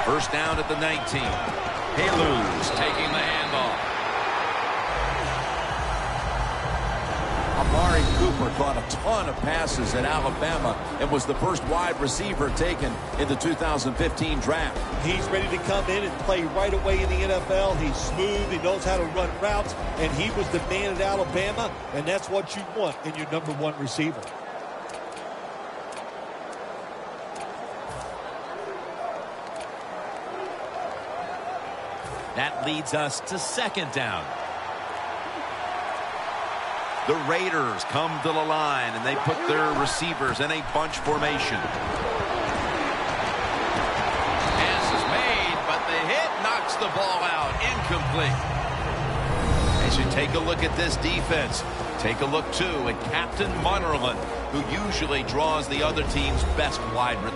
First down at the 19. Haluz taking the handoff. Amari Cooper caught a ton of passes at Alabama and was the first wide receiver taken in the 2015 draft. He's ready to come in and play right away in the NFL. He's smooth. He knows how to run routes, and he was the man at Alabama, and that's what you want in your #1 receiver. That leads us to second down. The Raiders come to the line, and they put their receivers in a bunch formation. Pass is made, but the hit knocks the ball out. Incomplete. As you take a look at this defense, take a look, too, at Captain Munnerlyn, who usually draws the other team's best wide receiver.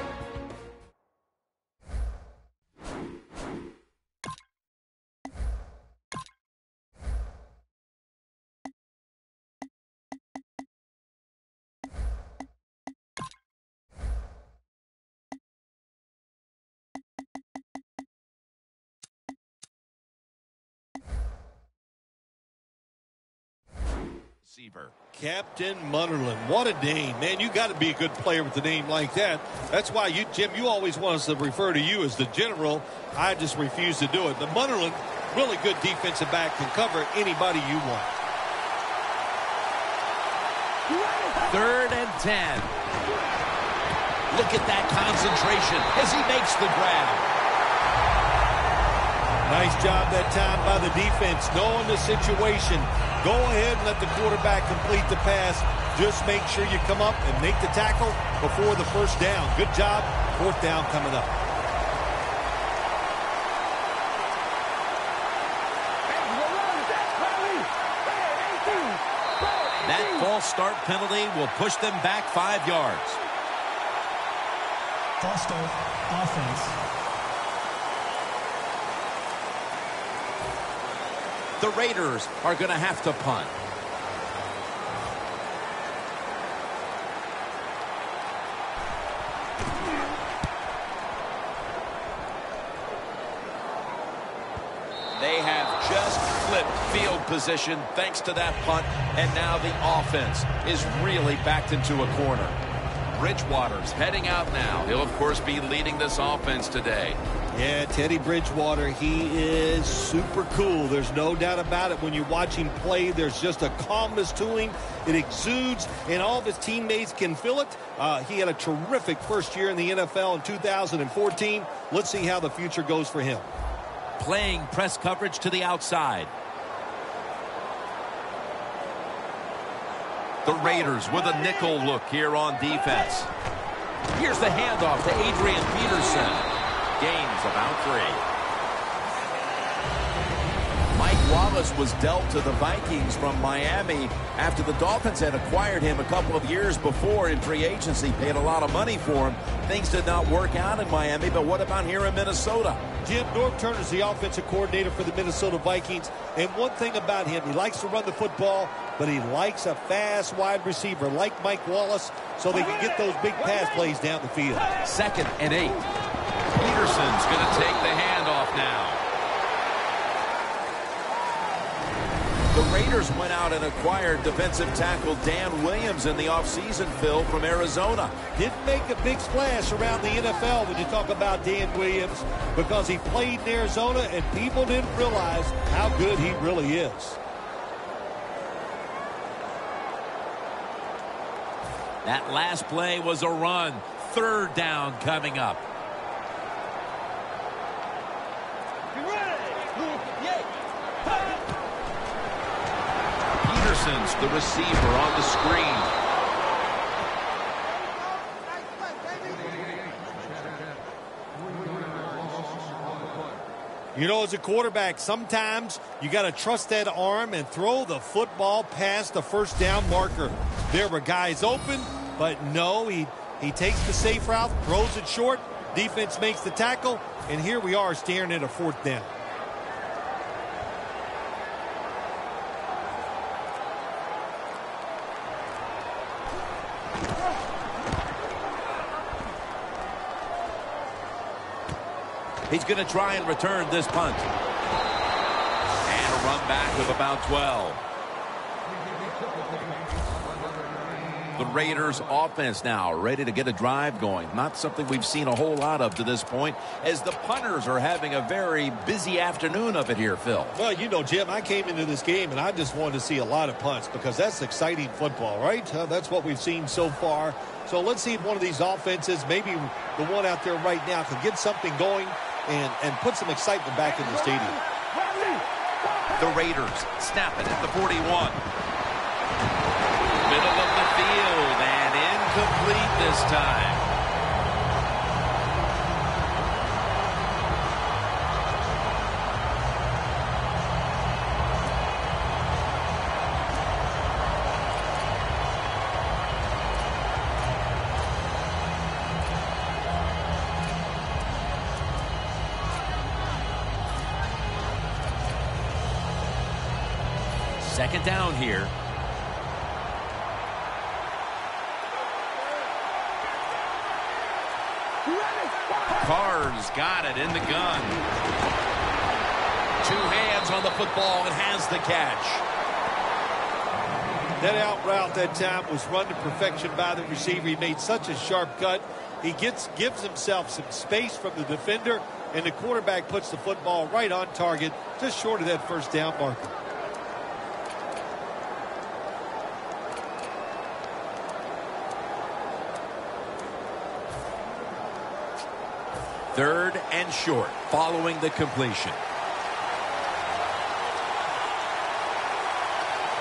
Captain Munnerlyn, what a name, man. You got to be a good player with a name like that. That's why you, Jim, you always want us to refer to you as the general. I just refuse to do it. But Munnerlyn, really good defensive back, can cover anybody you want. 3rd and 10. Look at that concentration as he makes the grab. Nice job that time by the defense, knowing the situation. Go ahead and let the quarterback complete the pass. Just make sure you come up and make the tackle before the first down. Good job. 4th down coming up. That false start penalty will push them back 5 yards. False start, offense. The Raiders are going to have to punt. They have just flipped field position thanks to that punt, and now the offense is really backed into a corner. Bridgewater's heading out now. He'll, of course, be leading this offense today. Yeah, Teddy Bridgewater, he is super cool. There's no doubt about it. When you watch him play, there's just a calmness to him. It exudes, and all of his teammates can feel it. He had a terrific first year in the NFL in 2014. Let's see how the future goes for him. Playing press coverage to the outside. The Raiders with a nickel look here on defense. Here's the handoff to Adrian Peterson. Gains about 3. Mike Wallace was dealt to the Vikings from Miami after the Dolphins had acquired him a couple of years before in free agency, paid a lot of money for him. Things did not work out in Miami, but what about here in Minnesota? Jim, Norv Turner's the offensive coordinator for the Minnesota Vikings, and one thing about him, he likes to run the football, but he likes a fast wide receiver like Mike Wallace so they can get those big pass plays down the field. 2nd and 8. Peterson's going to take the handoff now. The Raiders went out and acquired defensive tackle Dan Williams in the offseason, Phil, from Arizona. Didn't make a big splash around the NFL when you talk about Dan Williams because he played in Arizona and people didn't realize how good he really is. That last play was a run. 3rd down coming up. Peterson's the receiver on the screen. You know, as a quarterback, sometimes you got to trust that arm and throw the football past the first down marker. There were guys open, but no, he takes the safe route, throws it short, defense makes the tackle, and here we are staring at a 4th down. He's going to try and return this punt. And a run back of about 12. The Raiders offense now ready to get a drive going. Not something we've seen a whole lot of to this point, as the punters are having a very busy afternoon of it here, Phil. Well, you know, Jim, I came into this game and I just wanted to see a lot of punts because that's exciting football, right? That's what we've seen so far. So let's see if one of these offenses, maybe the one out there right now, can get something going and put some excitement back in the stadium. The Raiders snap it at the 41. Middle of the field and incomplete this time. Second down here. Carr's got it in the gun. Two hands on the football and has the catch. That out route that time was run to perfection by the receiver. He made such a sharp cut. He gives himself some space from the defender, and the quarterback puts the football right on target, just short of that first down marker. Third and short following the completion.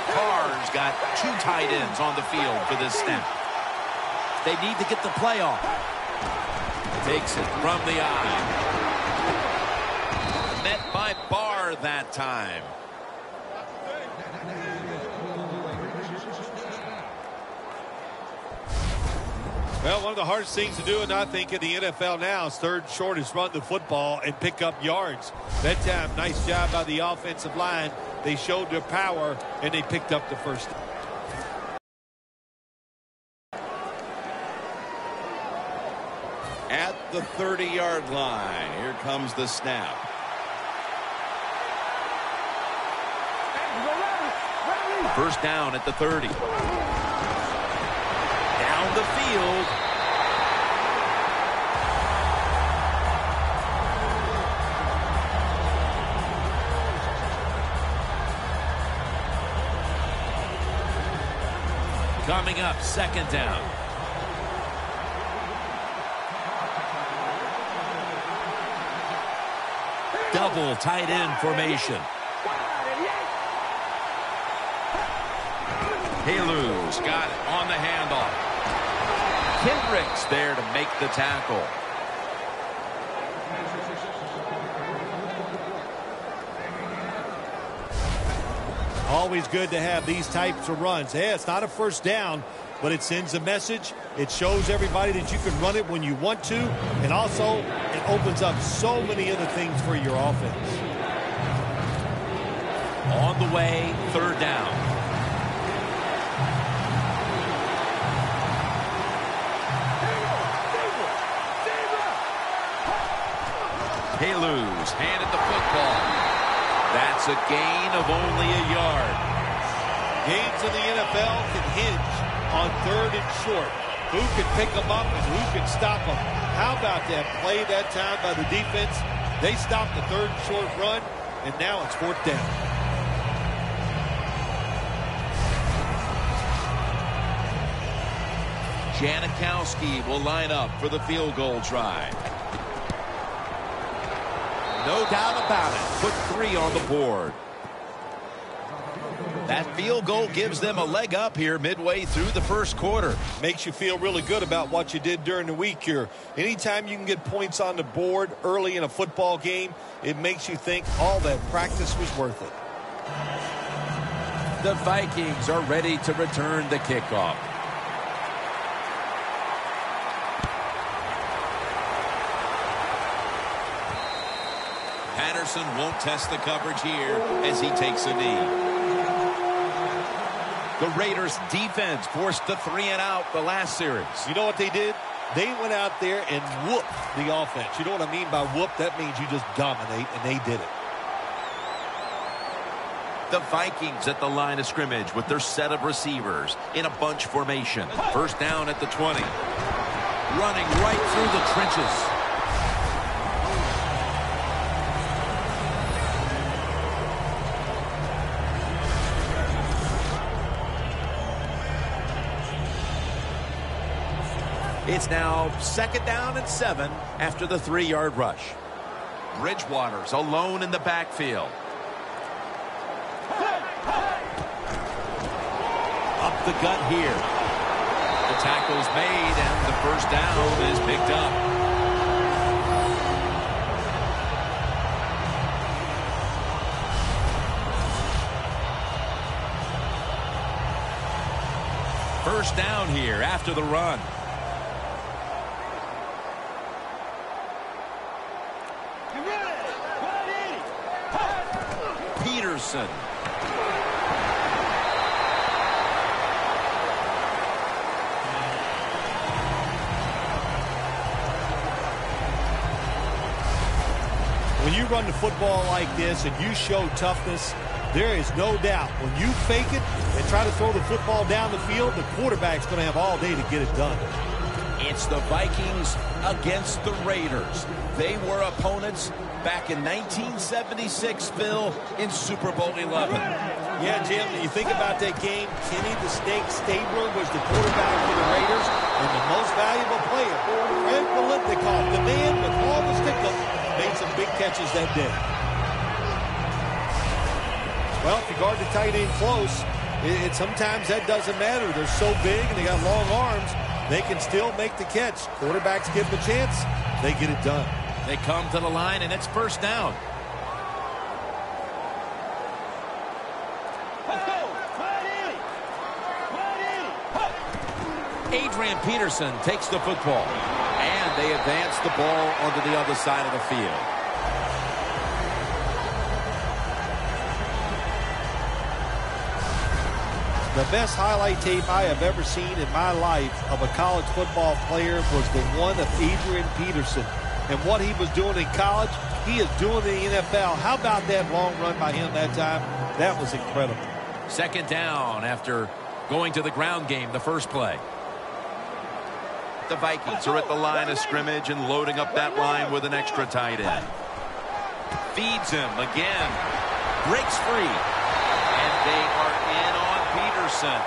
Carr's got two tight ends on the field for this snap. They need to get the play off. Takes it from the eye. Met by Barr that time. Well, one of the hardest things to do, and I think in the NFL now, is third short is run the football and pick up yards. That time, nice job by the offensive line. They showed their power, and they picked up the first. At the 30-yard line, here comes the snap. First down at the 30. Down the field. Coming up, second down. Double tight end formation. Halu's got it on the handoff. Kendricks there to make the tackle. Always good to have these types of runs. Yeah, it's not a first down, but it sends a message. It shows everybody that you can run it when you want to, and also it opens up so many other things for your offense. On the way, third down. Halu's handed the football. That's a gain of only a yard. Games in the NFL can hinge on third and short. Who can pick them up and who can stop them? How about that play that time by the defense? They stopped the third and short run, and now it's fourth down. Janikowski will line up for the field goal try. No doubt about it. Put 3 on the board. That field goal gives them a leg up here midway through the first quarter. Makes you feel really good about what you did during the week here. Anytime you can get points on the board early in a football game, it makes you think all that practice was worth it. The Vikings are ready to return the kickoff. Patterson won't test the coverage here as he takes a knee. The Raiders defense forced the 3 and out the last series. You know what they did? They went out there and whooped the offense. You know what I mean by whoop? That means you just dominate, and they did it. The Vikings at the line of scrimmage with their set of receivers in a bunch formation. First down at the 20. Running right through the trenches. It's now second down and 7 after the 3-yard rush. Bridgewater's alone in the backfield. Up the gut here. The tackle's made and the first down is picked up. First down here after the run. Peterson. When you run the football like this and you show toughness, there is no doubt when you fake it and try to throw the football down the field, the quarterback's going to have all day to get it done. It's the Vikings against the Raiders. They were opponents back in 1976, Phil, in Super Bowl 11. Yeah, Jim, you think about that game, Kenny the Snake Stabler was the quarterback for the Raiders, and the most valuable player, Fred Biletnikoff, the man with all the stick-up, made some big catches that day. Well, if you guard the tight end close, sometimes that doesn't matter. They're so big and they got long arms, they can still make the catch. Quarterbacks give them a chance, they get it done. They come to the line and it's first down. Adrian Peterson takes the football. And they advance the ball onto the other side of the field. The best highlight tape I have ever seen in my life of a college football player was the one of Adrian Peterson. And what he was doing in college, he is doing in the NFL. How about that long run by him that time? That was incredible. Second down after going to the ground game the first play. The Vikings are at the line of scrimmage and loading up that line with an extra tight end. Feeds him again. Breaks free. And they are in on Peterson.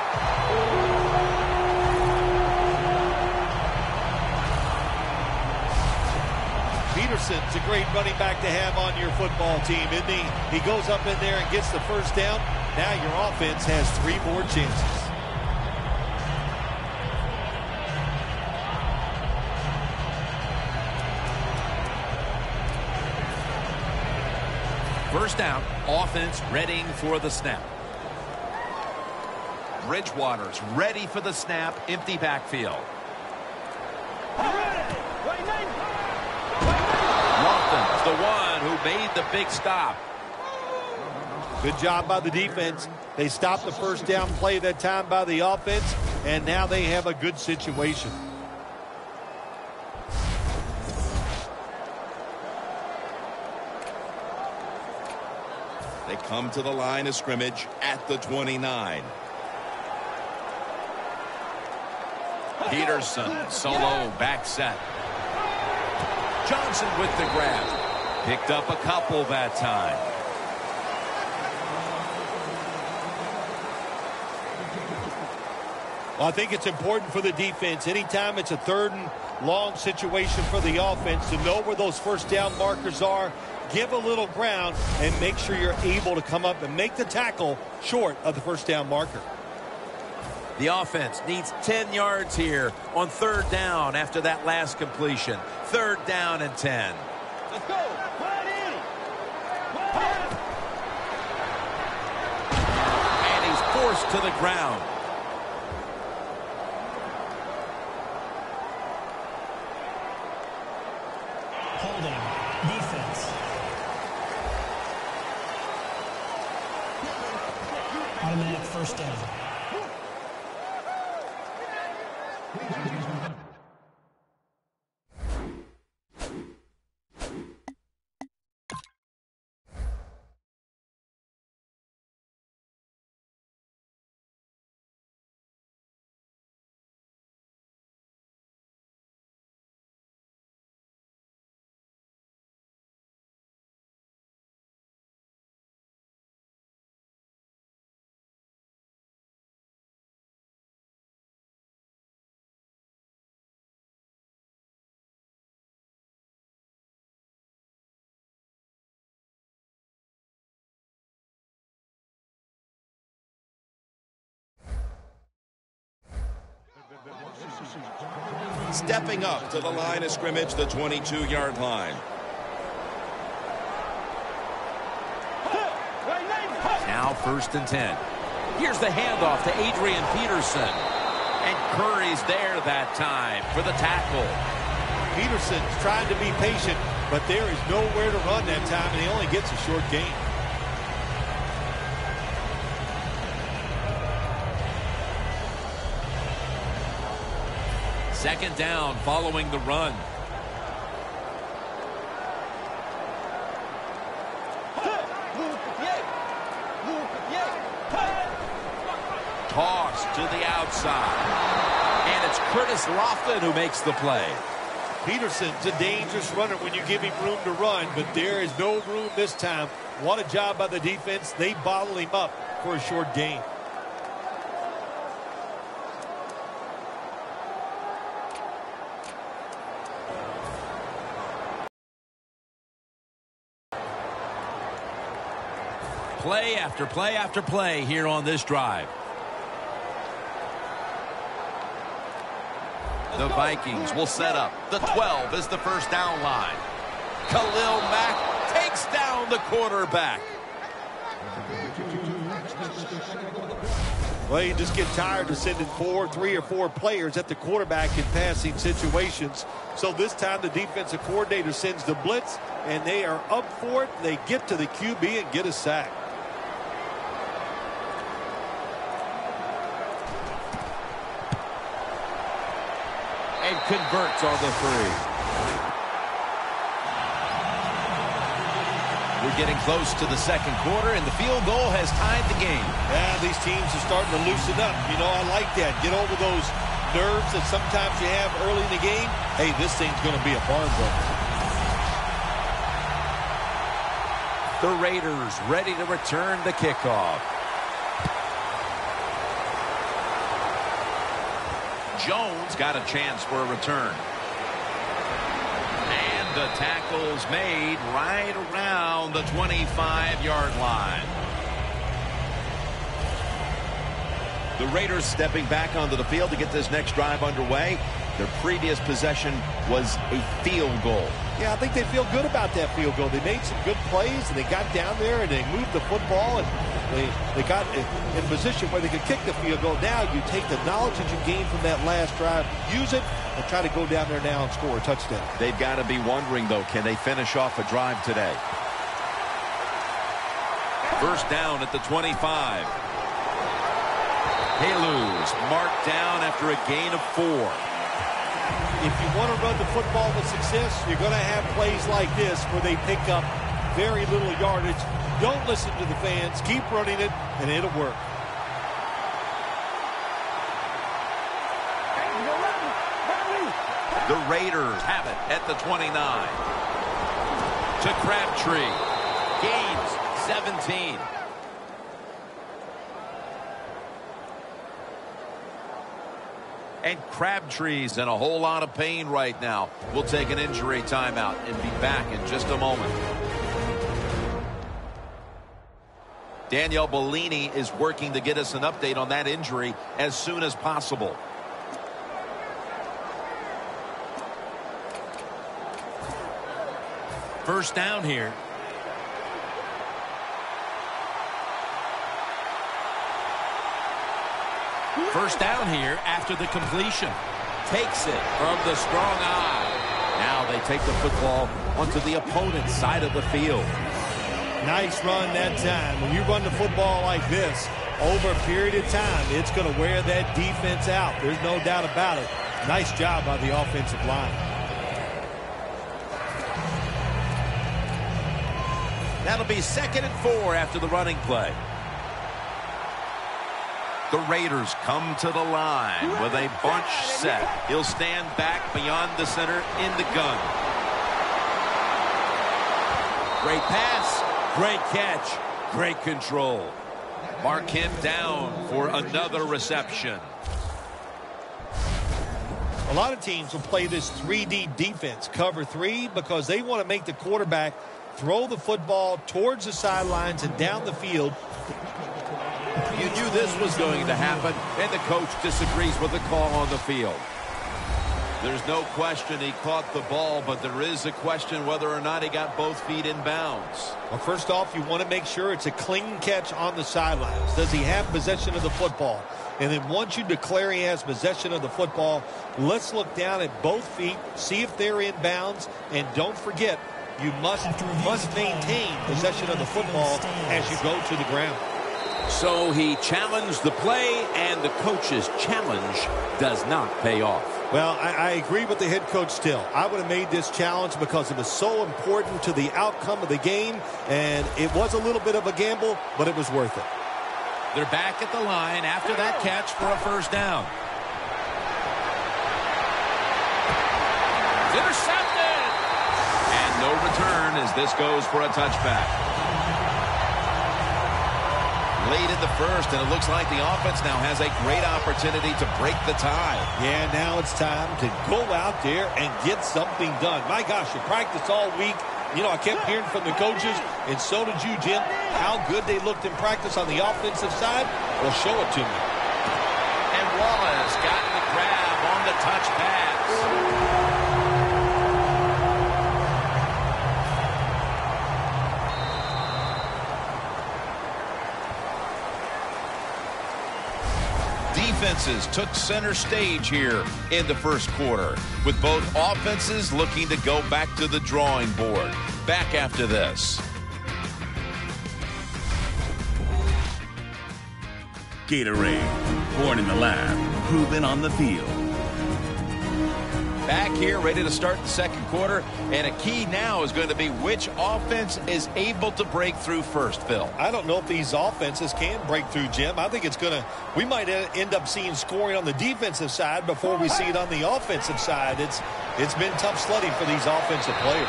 Peterson's a great running back to have on your football team, isn't he? He goes up in there and gets the first down. Now your offense has 3 more chances. First down, offense ready for the snap. Bridgewater's ready for the snap, empty backfield. Lofton's the one who made the big stop. Good job by the defense. They stopped the first down play that time by the offense, and now they have a good situation. They come to the line of scrimmage at the 29. Peterson, solo, back set. Johnson with the grab. Picked up a couple that time. Well, I think it's important for the defense. Anytime it's a 3rd and long situation for the offense to know where those first down markers are, give a little ground, and make sure you're able to come up and make the tackle short of the first down marker. The offense needs 10 yards here on 3rd down after that last completion. 3rd down and 10. Let's go. And he's forced to the ground. Holding. Defense. Automatic first down. Stepping up to the line of scrimmage, the 22-yard line. Now 1st and 10. Here's the handoff to Adrian Peterson. And Curry's there that time for the tackle. Peterson's trying to be patient, but there is nowhere to run that time, and he only gets a short gain. Second down following the run. Toss to the outside. And it's Curtis Lofton who makes the play. Peterson's a dangerous runner when you give him room to run, but there is no room this time. What a job by the defense. They bottle him up for a short gain. Play after play after play here on this drive. The Vikings will set up. The 12 is the first down line. Khalil Mack takes down the quarterback. Well, you just get tired of sending 3 or 4 players at the quarterback in passing situations. So this time the defensive coordinator sends the blitz, and they are up for it. They get to the QB and get a sack. And converts on the 3. We're getting close to the second quarter, and the field goal has tied the game. Yeah, these teams are starting to loosen up. You know, I like that. Get over those nerves that sometimes you have early in the game. Hey, this thing's going to be a barn burner. The Raiders ready to return the kickoff. Jones got a chance for a return. And the tackle's made right around the 25-yard line. The Raiders stepping back onto the field to get this next drive underway. Their previous possession was a field goal. Yeah, I think they feel good about that field goal. They made some good plays, and they got down there, and they moved the football, and they got in position where they could kick the field goal. Now you take the knowledge that you gained from that last drive, use it, and try to go down there now and score a touchdown. They've got to be wondering, though, can they finish off a drive today? First down at the 25. Halus marked down after a gain of 4. If you want to run the football with success, you're going to have plays like this where they pick up very little yardage. Don't listen to the fans. Keep running it, and it'll work. The Raiders have it at the 29. To Crabtree. Gains 17. And Crabtree's in a whole lot of pain right now. We'll take an injury timeout and be back in just a moment. Danielle Bellini is working to get us an update on that injury as soon as possible. First down here. First down here after the completion. Takes it from the strong eye. Now they take the football onto the opponent's side of the field. Nice run that time. When you run the football like this, over a period of time, it's going to wear that defense out. There's no doubt about it. Nice job by the offensive line. That'll be 2nd and 4 after the running play. The Raiders come to the line with a bunch set. He'll stand back beyond the center in the gun. Great pass, great catch, great control. Mark him down for another reception. A lot of teams will play this 3D defense, cover 3, because they want to make the quarterback throw the football towards the sidelines and down the field. You knew this was going to happen, and the coach disagrees with the call on the field. There's no question he caught the ball, but there is a question whether or not he got both feet in bounds. Well, first off, you want to make sure it's a clean catch on the sidelines. Does he have possession of the football? And then once you declare he has possession of the football, let's look down at both feet, see if they're in bounds, and don't forget, you must maintain possession of the football as you go to the ground. So he challenged the play, and the coach's challenge does not pay off. Well, I agree with the head coach still. I would have made this challenge because it was so important to the outcome of the game, and it was a little bit of a gamble, but it was worth it. They're back at the line after that catch for a first down. It's intercepted! And no return as this goes for a touchback. Late in the first, and it looks like the offense now has a great opportunity to break the tie. Yeah, now it's time to go out there and get something done. My gosh, you practiced all week. You know, I kept hearing from the coaches, and so did you, Jim, how good they looked in practice on the offensive side. Well, show it to me. And Wallace got the grab on the touch pass. Defenses took center stage here in the first quarter, with both offenses looking to go back to the drawing board. Back after this. Gatorade, born in the lab, proven on the field. Back here, ready to start the second quarter, and a key now is going to be which offense is able to break through first, Phil. I don't know if these offenses can break through, Jim. I think it's going to, we might end up seeing scoring on the defensive side before we see it on the offensive side. It's been tough sledding for these offensive players.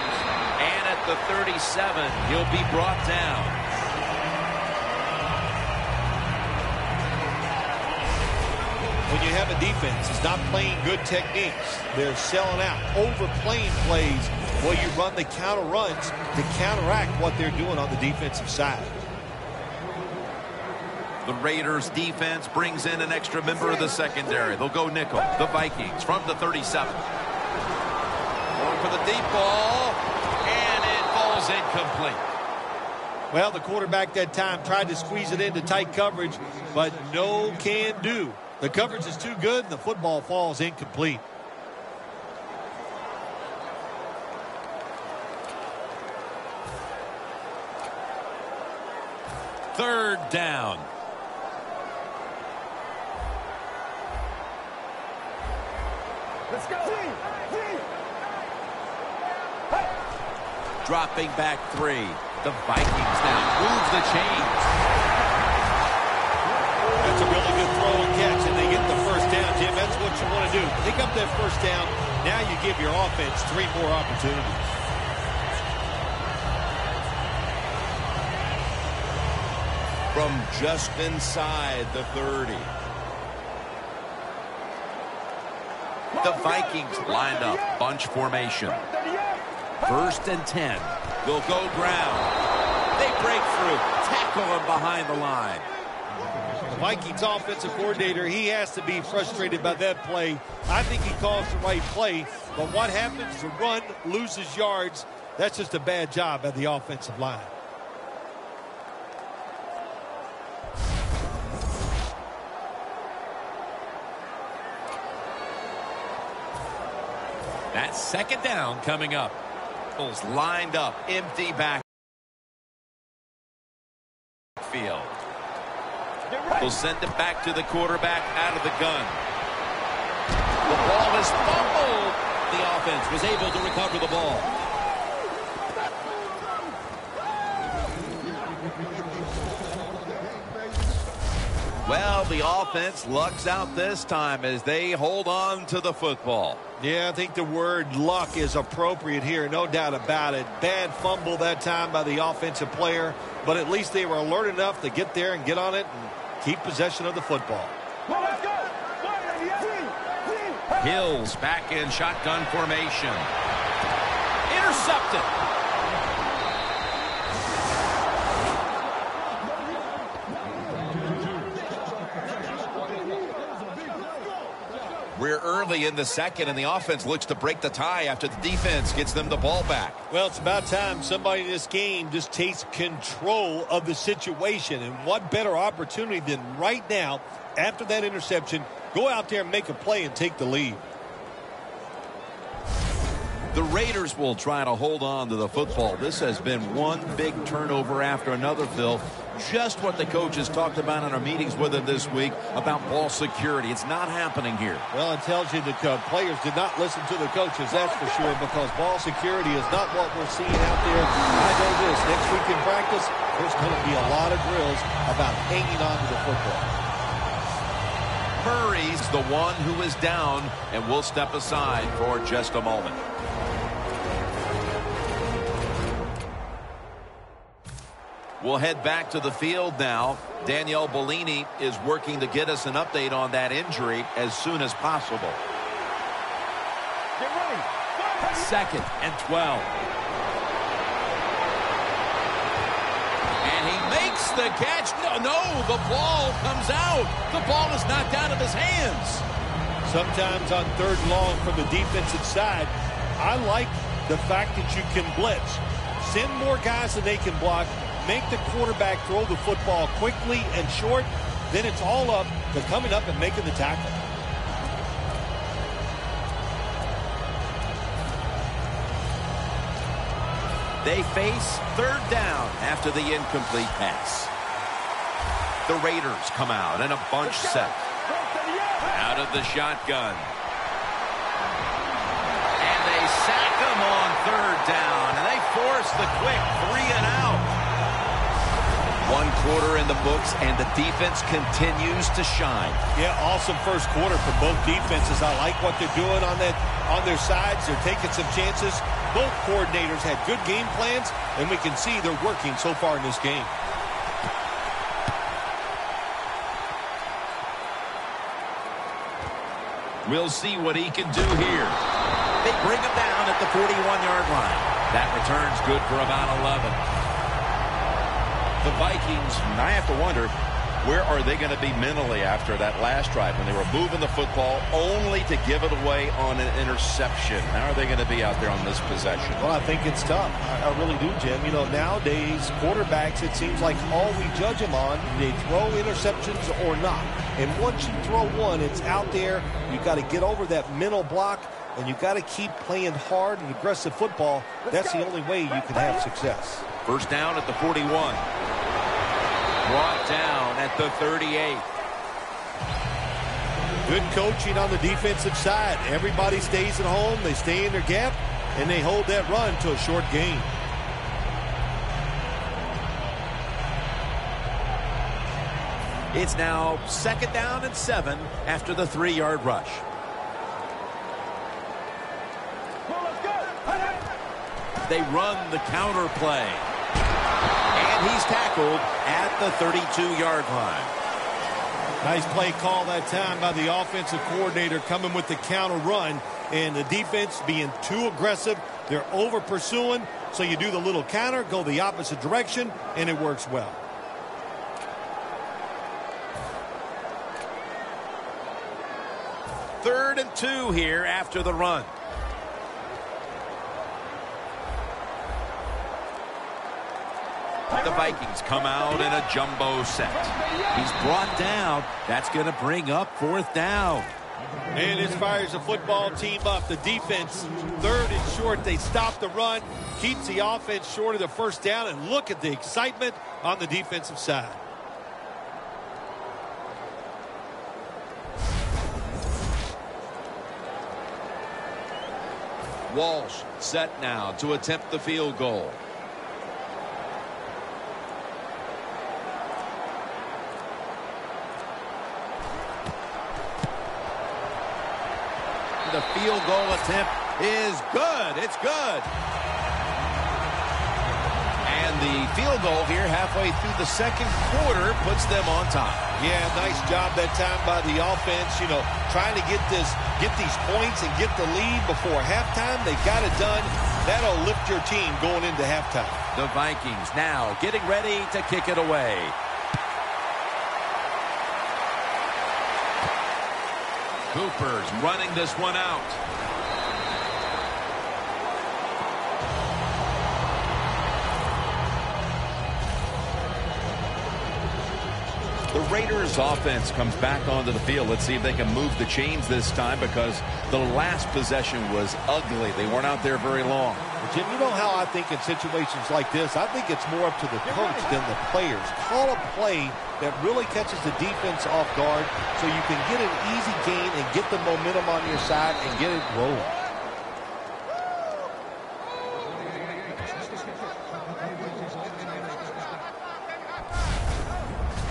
And at the 37, he'll be brought down. When you have a defense that's not playing good techniques, they're selling out, overplaying plays. Well, you run the counter runs to counteract what they're doing on the defensive side. The Raiders defense brings in an extra member of the secondary. They'll go nickel. The Vikings from the 37. Going for the deep ball, and it falls incomplete. Well, the quarterback that time tried to squeeze it into tight coverage, but no can do. The coverage is too good, and the football falls incomplete. Third down. Let's go. Dropping back 3. The Vikings now move the chains. That's a really good throw and catch, and they get the first down, Jim. That's what you want to do. Pick up that first down. Now you give your offense 3 more opportunities. From just inside the 30. The Vikings lined up bunch formation. First and 10. They'll go ground. They break through. Tackle him behind the line. The Vikings offensive coordinator, he has to be frustrated by that play. I think he calls the right play, but what happens? The run loses yards. That's just a bad job by the offensive line. That's second down coming up. Bulls lined up, empty backfield. We'll send it back to the quarterback out of the gun. The ball is fumbled. The offense was able to recover the ball. Well, the offense lucks out this time as they hold on to the football. Yeah, I think the word luck is appropriate here, no doubt about it. Bad fumble that time by the offensive player, but at least they were alert enough to get there and get on it and keep possession of the football. Hills back in shotgun formation. Intercepted. We're early in the second, and the offense looks to break the tie after the defense gets them the ball back. Well, it's about time somebody in this game just takes control of the situation. And what better opportunity than right now, after that interception, go out there and make a play and take the lead. The Raiders will try to hold on to the football. This has been one big turnover after another, Phil. Just what the coaches talked about in our meetings with him this week about ball security. It's not happening here. Well, it tells you that players did not listen to the coaches, that's for sure, because ball security is not what we're seeing out there. I know this. Next week in practice, there's going to be a lot of drills about hanging on to the football. Murray's the one who is down, and we'll step aside for just a moment. We'll head back to the field now. Danielle Bellini is working to get us an update on that injury as soon as possible. Get ready. 2nd and 12. And he makes the catch. No, the ball comes out. The ball is knocked out of his hands. Sometimes on 3rd and long from the defensive side, I like the fact that you can blitz. Send more guys than they can block. Make the quarterback throw the football quickly and short. Then it's all up to coming up and making the tackle. They face 3rd down after the incomplete pass. The Raiders come out in a bunch set. Out of the shotgun. And they sack them on 3rd down. And they force the quick 3 and out. 1 quarter in the books, and the defense continues to shine. Yeah, awesome first quarter for both defenses. I like what they're doing on their sides. They're taking some chances. Both coordinators had good game plans, and we can see they're working so far in this game. We'll see what he can do here. They bring him down at the 41-yard line. That return's good for about 11. The Vikings, I have to wonder, where are they going to be mentally after that last drive when they were moving the football only to give it away on an interception? How are they going to be out there on this possession? Well, I think it's tough. I really do, Jim. You know, nowadays, quarterbacks, it seems like all we judge them on, they throw interceptions or not. And once you throw one, it's out there. You've got to get over that mental block, and you've got to keep playing hard and aggressive football. That's the only way you can have success. 1st down at the 41. Brought down at the 38. Good coaching on the defensive side. Everybody stays at home. They stay in their gap, and they hold that run to a short gain. It's now 2nd down and 7 after the 3-yard rush. They run the counter play. And he's tackled at the 32-yard line. Nice play call that time by the offensive coordinator coming with the counter run. And the defense being too aggressive. They're over pursuing. So you do the little counter, go the opposite direction, and it works well. Third and 2 here after the run. The Vikings come out in a jumbo set. He's brought down. That's going to bring up 4th down. And this fires the football team up. The defense, 3rd and short. They stop the run, keeps the offense short of the 1st down, and look at the excitement on the defensive side. Walsh set now to attempt the field goal. The field goal attempt is good. It's good. And the field goal here halfway through the 2nd quarter puts them on top. Yeah, nice job that time by the offense. You know, trying to get these points and get the lead before halftime. They got it done. That'll lift your team going into halftime. The Vikings now getting ready to kick it away. Cooper's running this one out. The Raiders offense comes back onto the field. Let's see if they can move the chains this time, because the last possession was ugly. They weren't out there very long. Jim, you know how I think in situations like this, I think it's more up to the coach than the players. Call a play that really catches the defense off guard so you can get an easy gain and get the momentum on your side and get it rolling.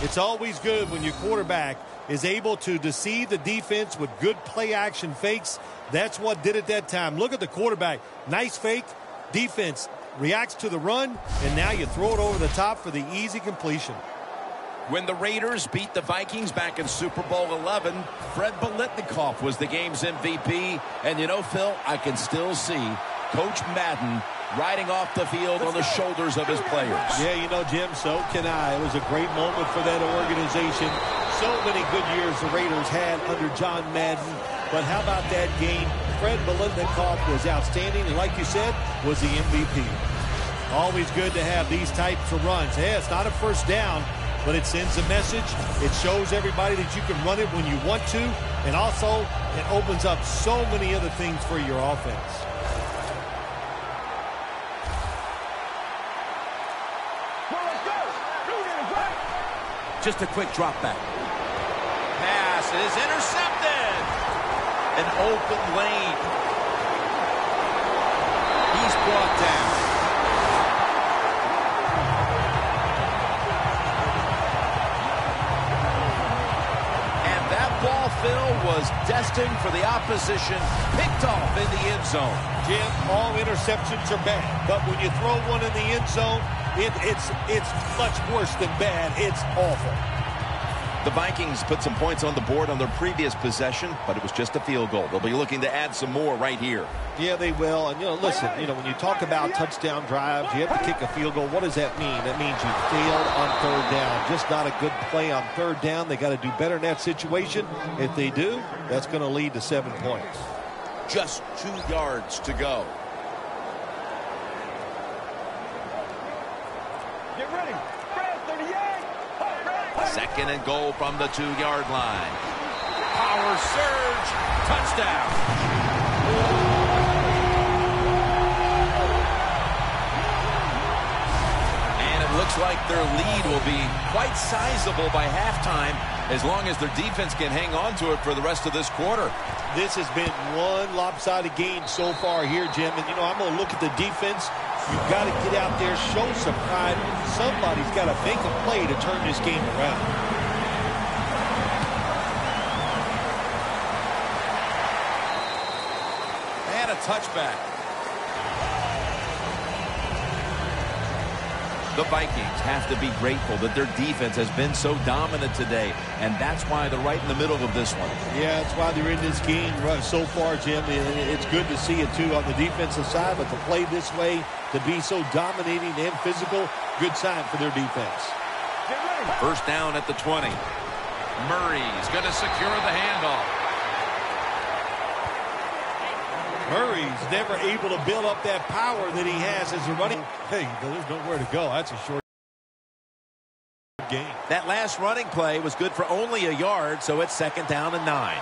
It's always good when your quarterback is able to deceive the defense with good play-action fakes. That's what did it that time. Look at the quarterback. Nice fake. Defense reacts to the run, and now you throw it over the top for the easy completion. When the Raiders beat the Vikings back in Super Bowl 11, Fred Biletnikoff was the game's MVP. And you know, Phil, I can still see Coach Madden riding off the field on the shoulders of his players. Yeah, you know, Jim, so can I. It was a great moment for that organization. So many good years the Raiders had under John Madden. But how about that game? Fred Biletnikoff was outstanding, and like you said, was the MVP. Always good to have these types of runs. Hey, it's not a first down, but it sends a message. It shows everybody that you can run it when you want to, and also it opens up so many other things for your offense. Just a quick drop back. Pass is intercepted. An open lane. He's brought down. And that ball, Phil, was destined for the opposition. Picked off in the end zone. Jim, all interceptions are bad, but when you throw one in the end zone, it's much worse than bad. It's awful. The Vikings put some points on the board on their previous possession, but it was just a field goal. They'll be looking to add some more right here. Yeah, they will. And, you know, listen, you know, when you talk about touchdown drives, you have to kick a field goal. What does that mean? That means you failed on third down. Just not a good play on third down. They got to do better in that situation. If they do, that's going to lead to 7 points. Just 2 yards to go. Get ready. Fred, 38. Second and goal from the 2-yard line. Power surge. Touchdown. And it looks like their lead will be quite sizable by halftime, as long as their defense can hang on to it for the rest of this quarter. This has been one lopsided game so far here, Jim. And, you know, I'm going to look at the defense. You've got to get out there, show some pride. Somebody's got to make a play to turn this game around. And a touchback. The Vikings have to be grateful that their defense has been so dominant today, and that's why they're right in the middle of this one. Yeah, that's why they're in this game so far, Jim. It's good to see it, too, on the defensive side, but to play this way, to be so dominating and physical, good sign for their defense. First down at the 20. Murray's going to secure the handoff. Murray's never able to build up that power that he has as a running. Hey, there's nowhere to go. That's a short game. That last running play was good for only a yard, so it's 2nd down and 9.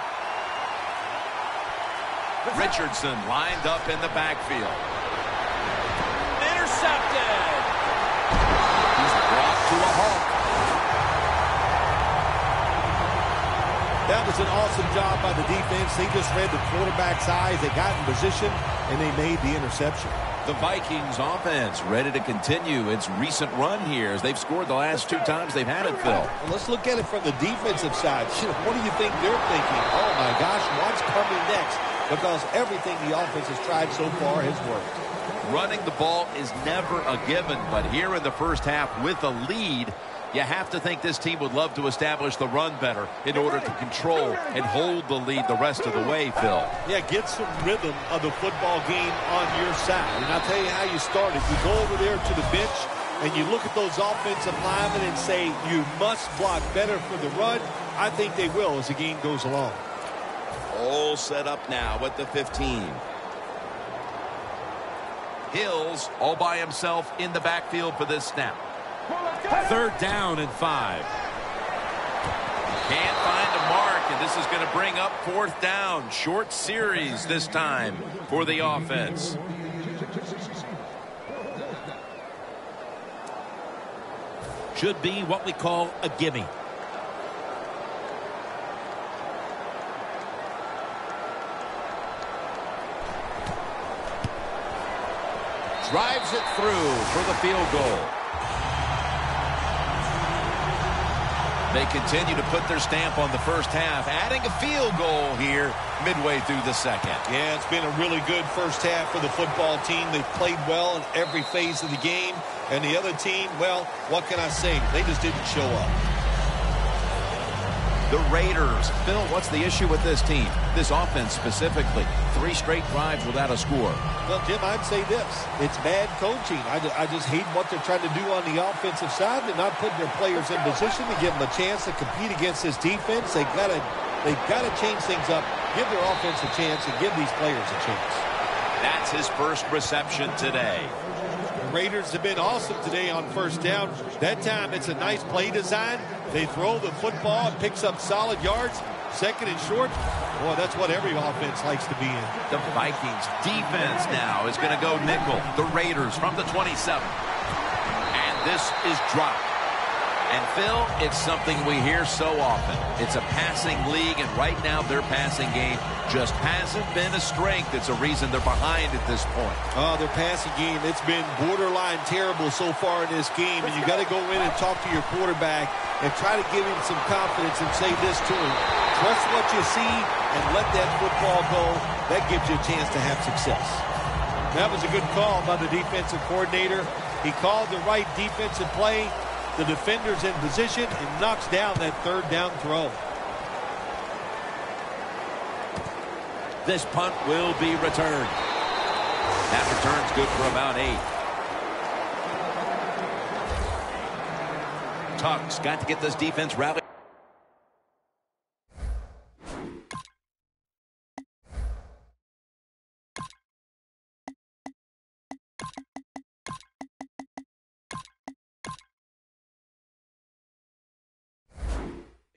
Richardson lined up in the backfield. Intercepted. He's brought to a halt. That was an awesome job by the defense. They just read the quarterback's eyes. They got in position, and they made the interception. The Vikings offense ready to continue its recent run here as they've scored the last 2 times they've had it, Phil. Well, let's look at it from the defensive side. What do you think they're thinking? Oh, my gosh, what's coming next? Because everything the offense has tried so far has worked. Running the ball is never a given, but here in the first half with a lead, you have to think this team would love to establish the run better in order to control and hold the lead the rest of the way, Phil. Yeah, get some rhythm of the football game on your side. And I'll tell you how you start it. You go over there to the bench, and you look at those offensive linemen and say, you must block better for the run. I think they will as the game goes along. All set up now at the 15. Hills all by himself in the backfield for this snap. 3rd down and 5. Can't find a mark, and this is going to bring up 4th down. Short series this time for the offense. Should be what we call a gimme. Drives it through for the field goal. They continue to put their stamp on the first half, adding a field goal here midway through the second. Yeah, it's been a really good first half for the football team. They've played well in every phase of the game. And the other team, well, what can I say? They just didn't show up. The Raiders. Phil, what's the issue with this team? This offense specifically. 3 straight drives without a score. Well, Jim, I'd say this. It's bad coaching. I just hate what they're trying to do on the offensive side. They're not putting their players in position to give them a chance to compete against this defense. They've got to change things up, give their offense a chance, and give these players a chance. That's his first reception today. The Raiders have been awesome today on first down. That time, it's a nice play design. They throw the football and picks up solid yards. 2nd and short. Boy, that's what every offense likes to be in. The Vikings defense now is going to go nickel. The Raiders from the 27. And this is dropped. And Phil, it's something we hear so often. It's a passing league, and right now their passing game just hasn't been a strength. It's a reason they're behind at this point. Oh, their passing game, it's been borderline terrible so far in this game, and you got to go in and talk to your quarterback and try to give him some confidence and say this to him. Trust what you see and let that football go. That gives you a chance to have success. That was a good call by the defensive coordinator. He called the right defensive play. The defender's in position and knocks down that 3rd down throw. This punt will be returned. That return's good for about 8. Tuck's got to get this defense rallied.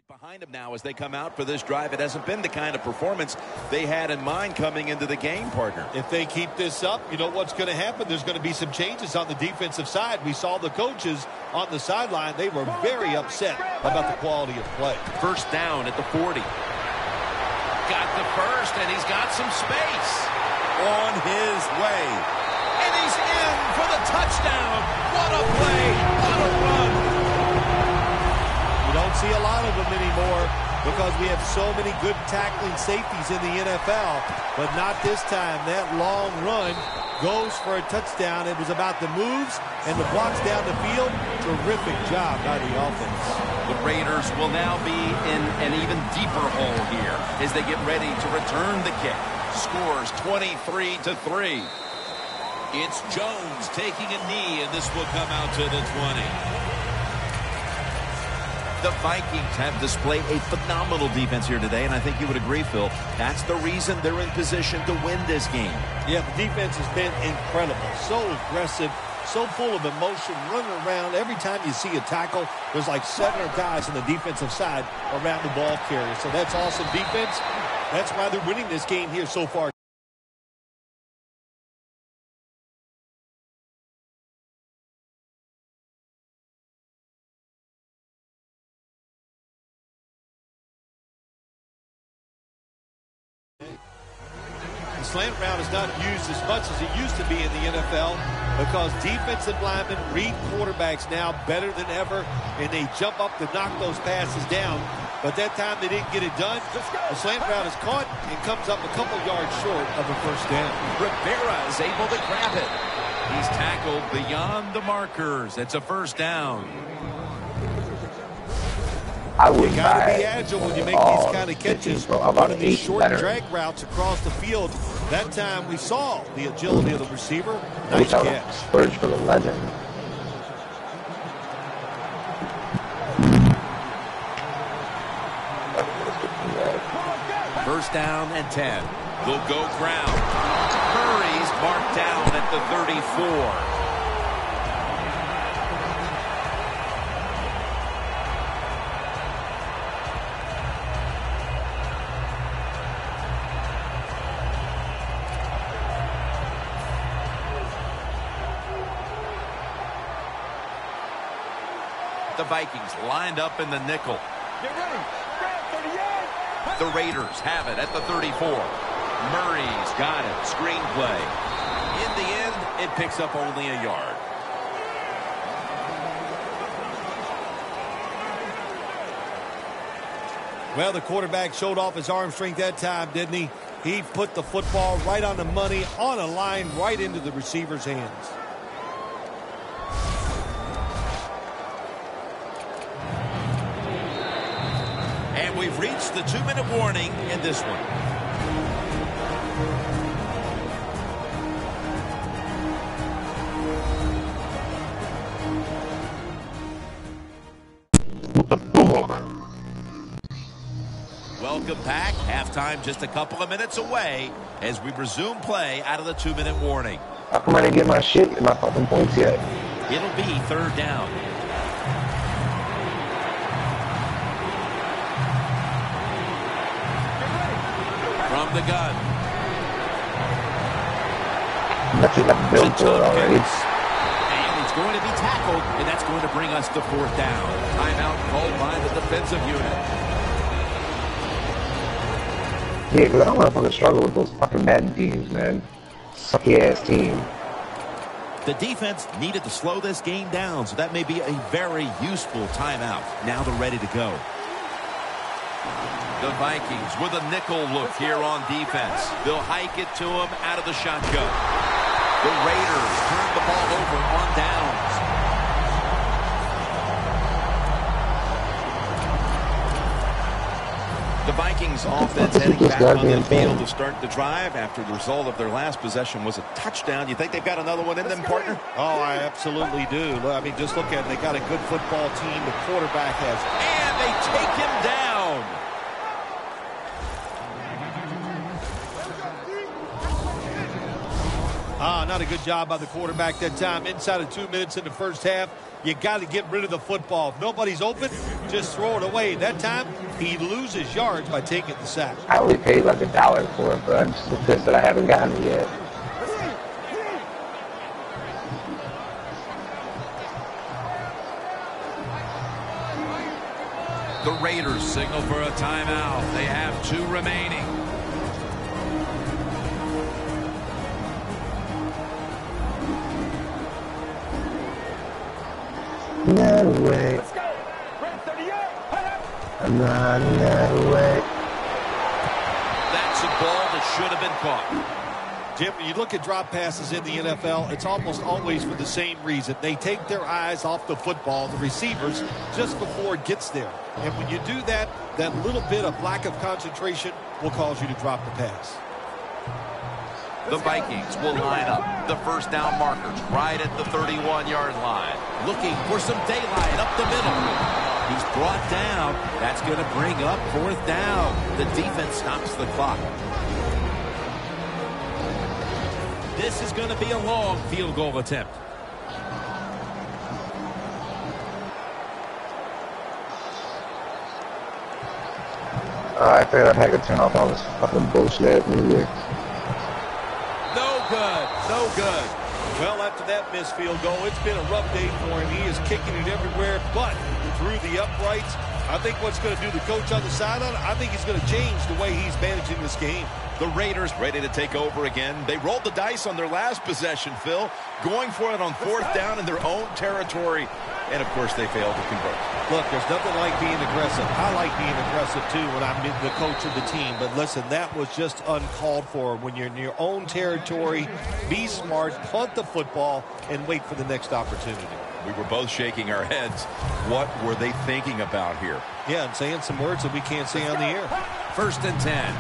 Behind him now as they come out for this drive. It hasn't been the kind of performance they had in mind coming into the game, partner. If they keep this up, you know what's going to happen. There's going to be some changes on the defensive side. We saw the coaches on the sideline. They were very upset about the quality of play. 1st down at the 40. Got the first, and he's got some space. On his way. And he's in for the touchdown. What a play. What a run. Don't see a lot of them anymore because we have so many good tackling safeties in the NFL, but not this time. That long run goes for a touchdown. It was about the moves and the blocks down the field. Terrific job by the offense. The Raiders will now be in an even deeper hole here as they get ready to return the kick. Scores 23-3. It's Jones taking a knee, and this will come out to the 20. The Vikings have displayed a phenomenal defense here today, and I think you would agree, Phil. That's the reason they're in position to win this game. Yeah, the defense has been incredible. So aggressive, so full of emotion, running around. Every time you see a tackle, there's like 7 guys on the defensive side around the ball carrier. So that's awesome defense. That's why they're winning this game here so far. Slant route is not used as much as it used to be in the NFL because defensive linemen read quarterbacks now better than ever, and they jump up to knock those passes down. But that time they didn't get it done. The slant route is caught and comes up a couple yards short of a 1st down. Rivera is able to grab it. He's tackled beyond the markers. It's a 1st down. You got to be agile when you make these kind of catches. One of these short drag routes across the field. That time we saw the agility of the receiver. Nice catch. Spurs for the legend. First down and 10. They'll go ground. Murray's marked down at the 34. The Vikings lined up in the nickel. Get ready. Brad, 38. The Raiders have it at the 34. Murray's got it. Screenplay. In the end, it picks up only a yard. Well, the quarterback showed off his arm strength that time, didn't he? He put the football right on the money, on a line, right into the receiver's hands. And we've reached the 2-minute warning in this one. Welcome back. Halftime just a couple of minutes away as we resume play out of the 2-minute warning. How come I didn't get my shit and my fucking points yet? It'll be third down. From the gun. Nothing I've built for it already. And it's going to be tackled, and that's going to bring us to fourth down. Timeout called by the defensive unit. Yeah, because I don't want to fucking struggle with those fucking Madden teams, man. Sucky ass team. The defense needed to slow this game down, so that may be a very useful timeout. Now they're ready to go. The Vikings with a nickel look here on defense. They'll hike it to him out of the shotgun. The Raiders turn the ball over on downs. The Vikings offense heading back on the field to start the drive after the result of their last possession was a touchdown. You think they've got another one in them, partner? Oh, I absolutely do. I mean, just look at it. They got a good football team. The quarterback has. And they take him down. Not a good job by the quarterback that time. Inside of 2 minutes in the first half, you got to get rid of the football. If nobody's open, just throw it away. That time, he loses yards by taking the sack. I only paid like $1 for it, but I'm just pissed that I haven't gotten it yet. The Raiders signal for a timeout. They have 2 remaining. No way. Let's go. Brad, 38. No way. That's a ball that should have been caught. Jim, when you look at drop passes in the NFL, it's almost always for the same reason. They take their eyes off the football, the receivers, just before it gets there. And when you do that, that little bit of lack of concentration will cause you to drop the pass. The Vikings will line up. The first down markers right at the 31-yard line. Looking for some daylight up the middle. He's brought down. That's going to bring up fourth down. The defense stops the clock. This is going to be a long field goal attempt. I figured I had to turn off all this fucking bullshit music. No good. No good. Well, after that missed field goal, it's been a rough day for him. He is kicking it everywhere, but through the uprights. I think what's going to do the coach on the sideline, I think he's going to change the way he's managing this game. The Raiders ready to take over again. They rolled the dice on their last possession, Phil, going for it on fourth down in their own territory. And, of course, they failed to convert. Look, there's nothing like being aggressive. I like being aggressive, too, when I'm the coach of the team. But, listen, that was just uncalled for. When you're in your own territory, be smart, punt the football, and wait for the next opportunity. We were both shaking our heads. What were they thinking about here? Yeah, and saying some words that we can't say on the air. First and 10.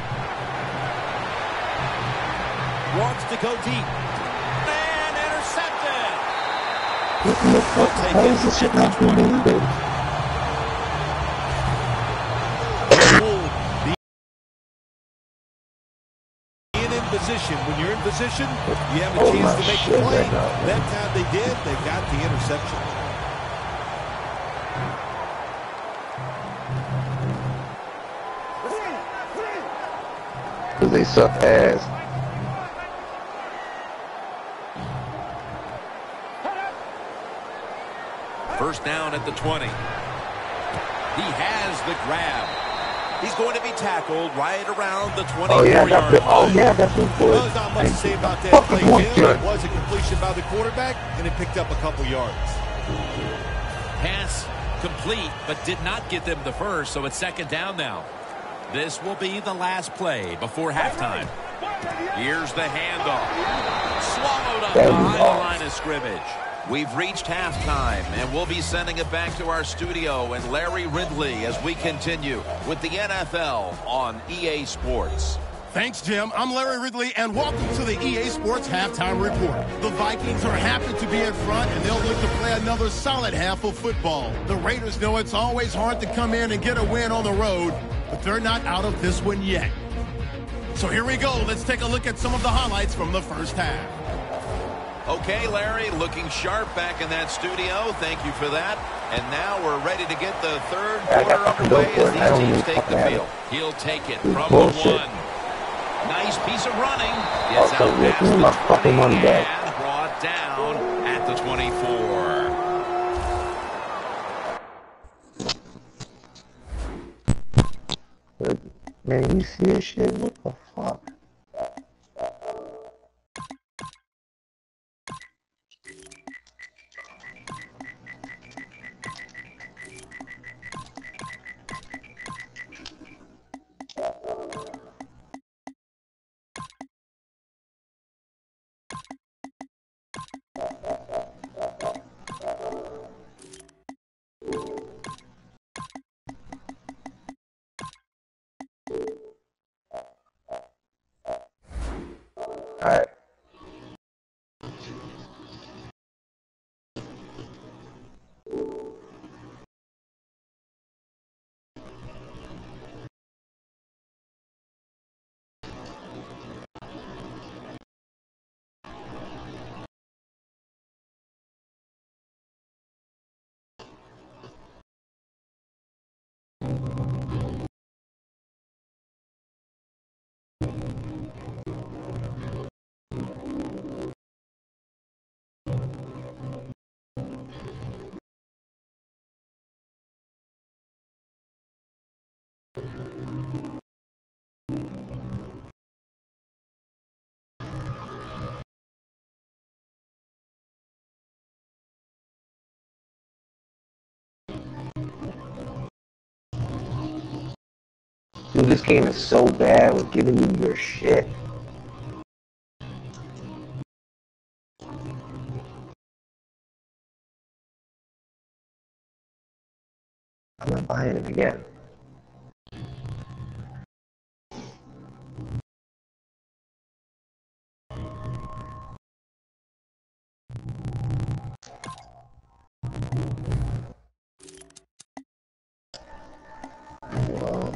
Wants to go deep. And intercepted. What the fuck? How is this shit not being delivered? position. When you're in position, you have a chance to make a play. That time they did. They got the interception. Because they suck ass. First down at the 20. He has the grab. He's going to be tackled right around the 24-yard line. Oh, yeah, that's good. Well, there's not much to say about that play, Jim. It was a completion by the quarterback, and it picked up a couple yards. Pass complete, but did not get them the first, so it's second down now. This will be the last play before halftime. Here's the handoff. Swallowed up behind the line of scrimmage. We've reached halftime, and we'll be sending it back to our studio and Larry Ridley as we continue with the NFL on EA Sports. Thanks, Jim. I'm Larry Ridley, and welcome to the EA Sports Halftime Report. The Vikings are happy to be in front, and they'll look to play another solid half of football. The Raiders know it's always hard to come in and get a win on the road, but they're not out of this one yet. So here we go. Let's take a look at some of the highlights from the first half. Okay, Larry, looking sharp back in that studio. Thank you for that. And now we're ready to get the third quarter underway as these teams take the field. He'll take it from the one. Nice piece of running. Gets out past the 20 and brought down at the 24. Man, you see this shit? What the fuck? Alright. Dude, this game is so bad with giving you your shit. I'm not buying it again. Well,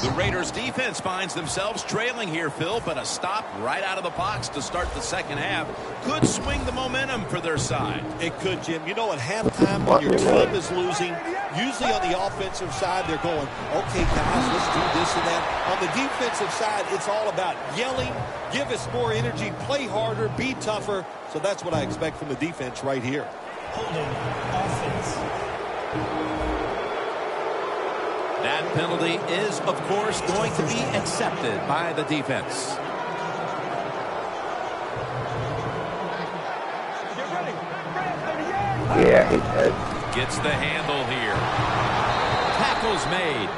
The Raiders defense finds themselves trailing here, Phil, but a stop right out of the box to start the second half could swing the momentum for their side. It could, Jim. You know, at halftime when your team is losing, usually on the offensive side they're going, okay, guys, let's do this and that. On the defensive side, it's all about yelling, give us more energy, play harder, be tougher. So that's what I expect from the defense right here. Holding offense. That penalty is, of course, going to be accepted by the defense. yeah, he did. Gets the handle here. Tackle's made.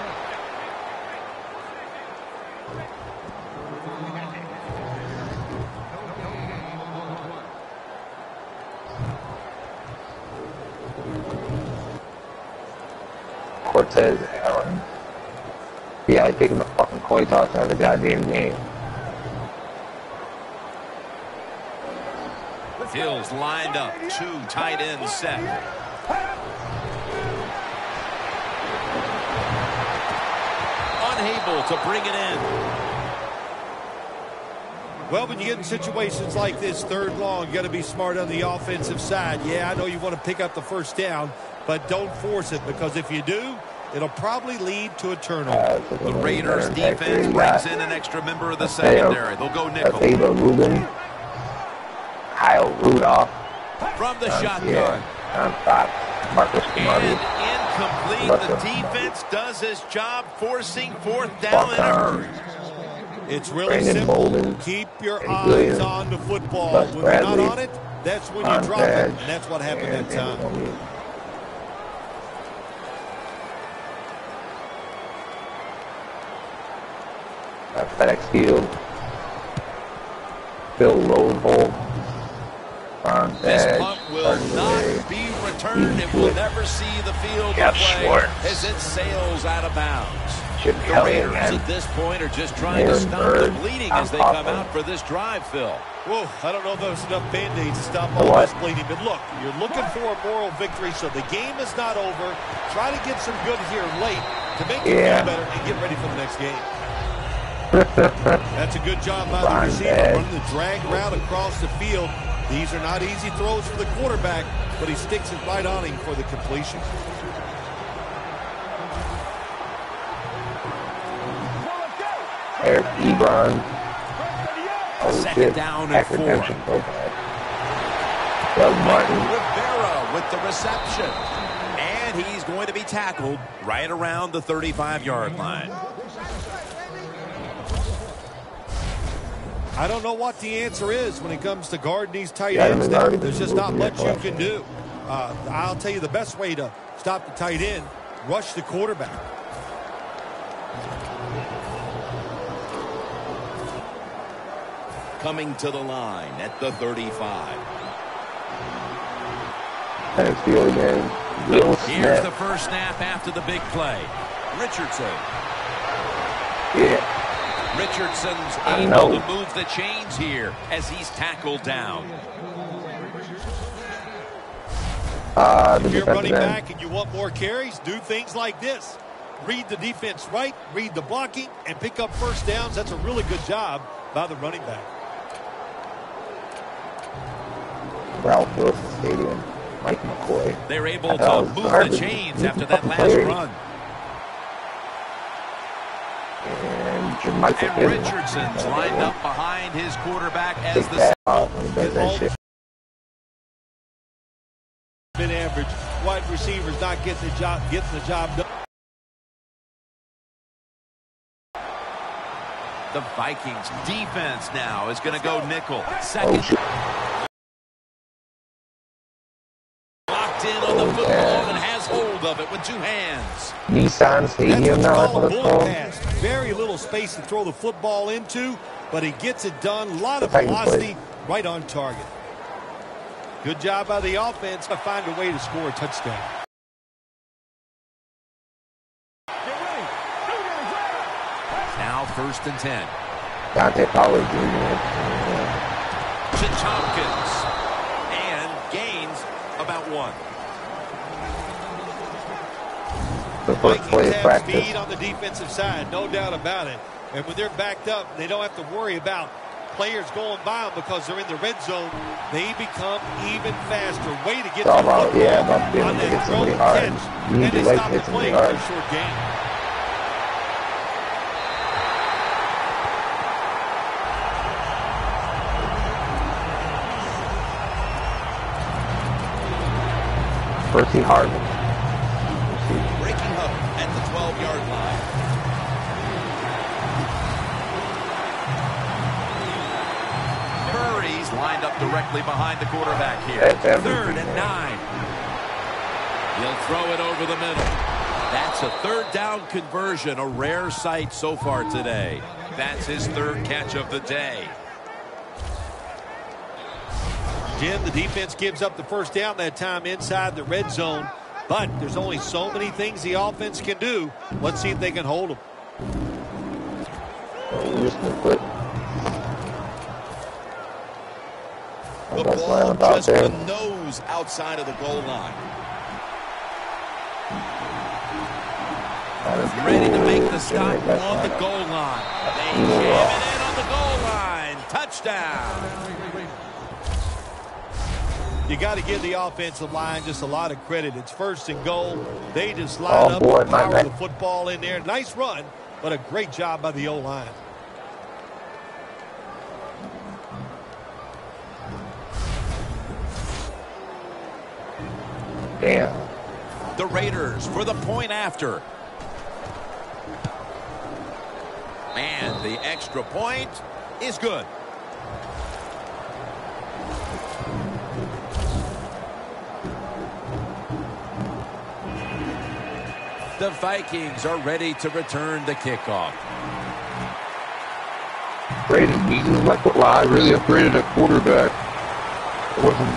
Cortez Allen. Yeah, I taking the fucking coin toss out of the goddamn game. Hill's lined up, 2 tight ends set. Unable to bring it in. Well, when you get in situations like this, 3rd long, you got to be smart on the offensive side. Yeah, I know you want to pick up the first down, but don't force it, because if you do, it'll probably lead to a turnover. The Raiders defense brings in an extra member of the secondary. They'll go nickel. Rubin, Kyle Rudolph. From the shotgun. Marcus And incomplete. The defense does his job, forcing 4th down in a hurry. It's really Brandon simple. Bolden. Keep your eyes on the football. Gus When you're not Bradley. on it, that's when you drop it. And that's what happened that time. FedEx Field. Phil Rosenthal. This punt will not be returned. It will never see the field of play as it sails out of bounds. The Raiders at this point are just trying to stop the bleeding as they come out for this drive, Phil. Whoa, I don't know if there's enough Band-Aids to stop all this bleeding. But look, you're looking for a moral victory, so the game is not over. Try to get some good here late to make you feel better and get ready for the next game. That's a good job by the receiver, running the drag route across the field. These are not easy throws for the quarterback, but he sticks it right on him for the completion. Eric Ebron. Second down and 4. Doug Martin. Rivera with the reception. And he's going to be tackled right around the 35-yard line. I don't know what the answer is when it comes to guarding these tight ends. There's just not much you can do. I'll tell you the best way to stop the tight end, rush the quarterback. Coming to the line at the 35. Thanks, Field again. Here's the first snap after the big play. Richardson. Yeah. Richardson's able to move the chains here as he's tackled down. If you're running back and you want more carries, do things like this. Read the defense right, read the blocking, and pick up first downs. That's a really good job by the running back. Ralph Wilson Stadium. Mike McCoy. They're able to move the chains after that last run. And Richardson's lined up behind his quarterback as the been average. Wide receivers not getting the job done. The Vikings defense now is going to go nickel. Second. Locked in on the football and has hold of it with 2 hands. Nissan Stadium now. Very little space to throw the football into, but he gets it done. A lot of velocity, right on target. Good job by the offense to find a way to score a touchdown. Now 1st and 10. Dante Pollard Jr. To Tompkins. And gains about 1. Vikings have speed on the defensive side, no doubt about it. And when they're backed up, they don't have to worry about players going by them because they're in the red zone. They become even faster. Way to get the football on that throw and catch. And they stop the play for a short game. Percy Harvin. Breaking up at the 12-yard line. Murray's lined up directly behind the quarterback here. 3rd and 9. He'll throw it over the middle. That's a 3rd down conversion, a rare sight so far today. That's his 3rd catch of the day. Jim, the defense gives up the first down that time inside the red zone. But there's only so many things the offense can do. Let's see if they can hold them. The ball just the nose outside of the goal line. Ready to make the stop on the goal line. They jam it in on the goal line. Touchdown. You got to give the offensive line just a lot of credit. It's first and goal. They just line up and power the football in there. Nice run, but a great job by the O-line. Damn. The Raiders for the point after. And the extra point is good. The Vikings are ready to return the kickoff. Brandon Beaton, I really upgraded a quarterback. It wasn't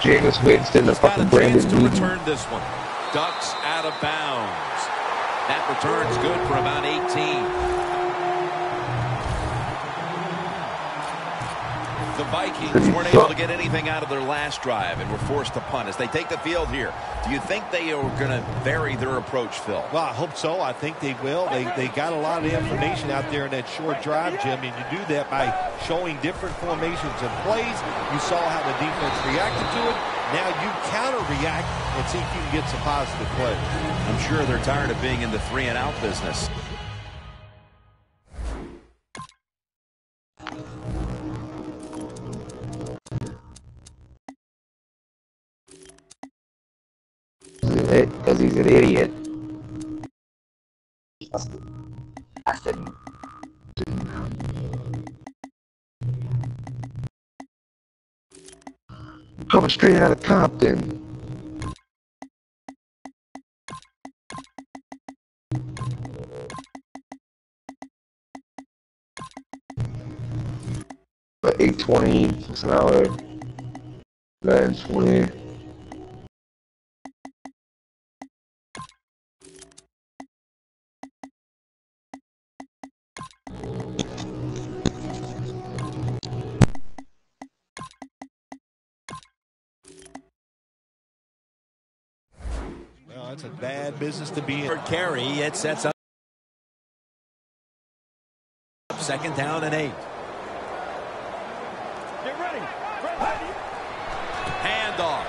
Jameis Winston, the fucking Brandon Beaton. Return this one. Ducks out of bounds. That return's good for about 18. The Vikings weren't able to get anything out of their last drive and were forced to punt as they take the field here. Do you think they are going to vary their approach, Phil? Well, I hope so. I think they will. They got a lot of information out there in that short drive, Jim, and you do that by showing different formations and plays. You saw how the defense reacted to it. Now you counter-react and see if you can get some positive play. I'm sure they're tired of being in the 3-and-out business. Because he's an idiot. I said, coming straight out of Compton. But 820, it's an hour. 920. That's a bad business to be in. For carry, it sets up second down and 8. Get ready. Handoff.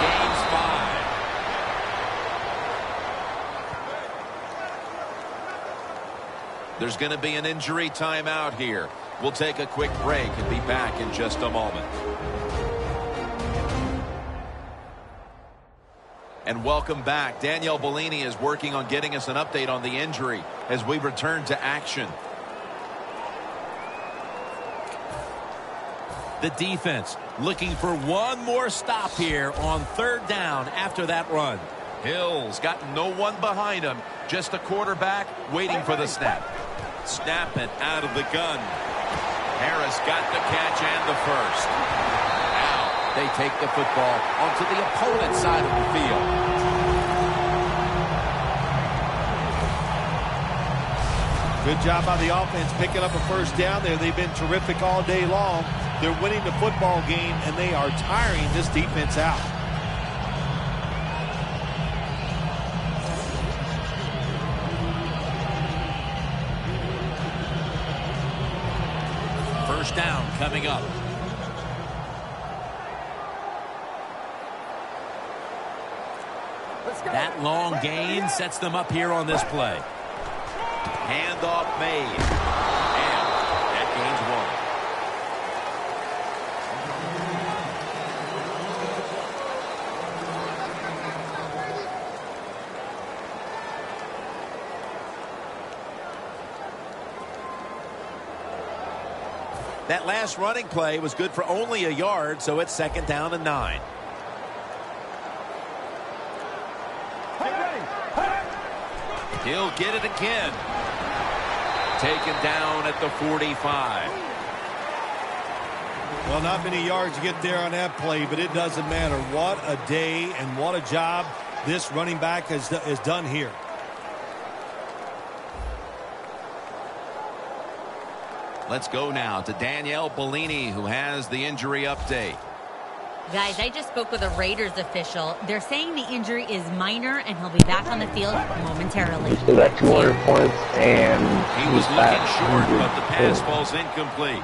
Gains 5. There's going to be an injury timeout here. We'll take a quick break and be back in just a moment. And welcome back. Danielle Bellini is working on getting us an update on the injury as we return to action. The defense looking for one more stop here on third down after that run. Hill's got no one behind him, just a quarterback waiting for the snap. Snap it out of the gun. Harris got the catch and the first. They take the football onto the opponent's side of the field. Good job by the offense picking up a first down there. They've been terrific all day long. They're winning the football game, and they are tiring this defense out. First down coming up. That long gain sets them up here on this play. Handoff made. And that gains 1. That last running play was good for only a yard, so it's second down and 9. He'll get it again. Taken down at the 45. Well, not many yards to get there on that play, but it doesn't matter. What a day and what a job this running back has done here. Let's go now to Danielle Bellini, who has the injury update. Guys, I just spoke with a Raiders official. They're saying the injury is minor and he'll be back on the field momentarily. Still got 200 points, and he was looking short, but the pass falls incomplete.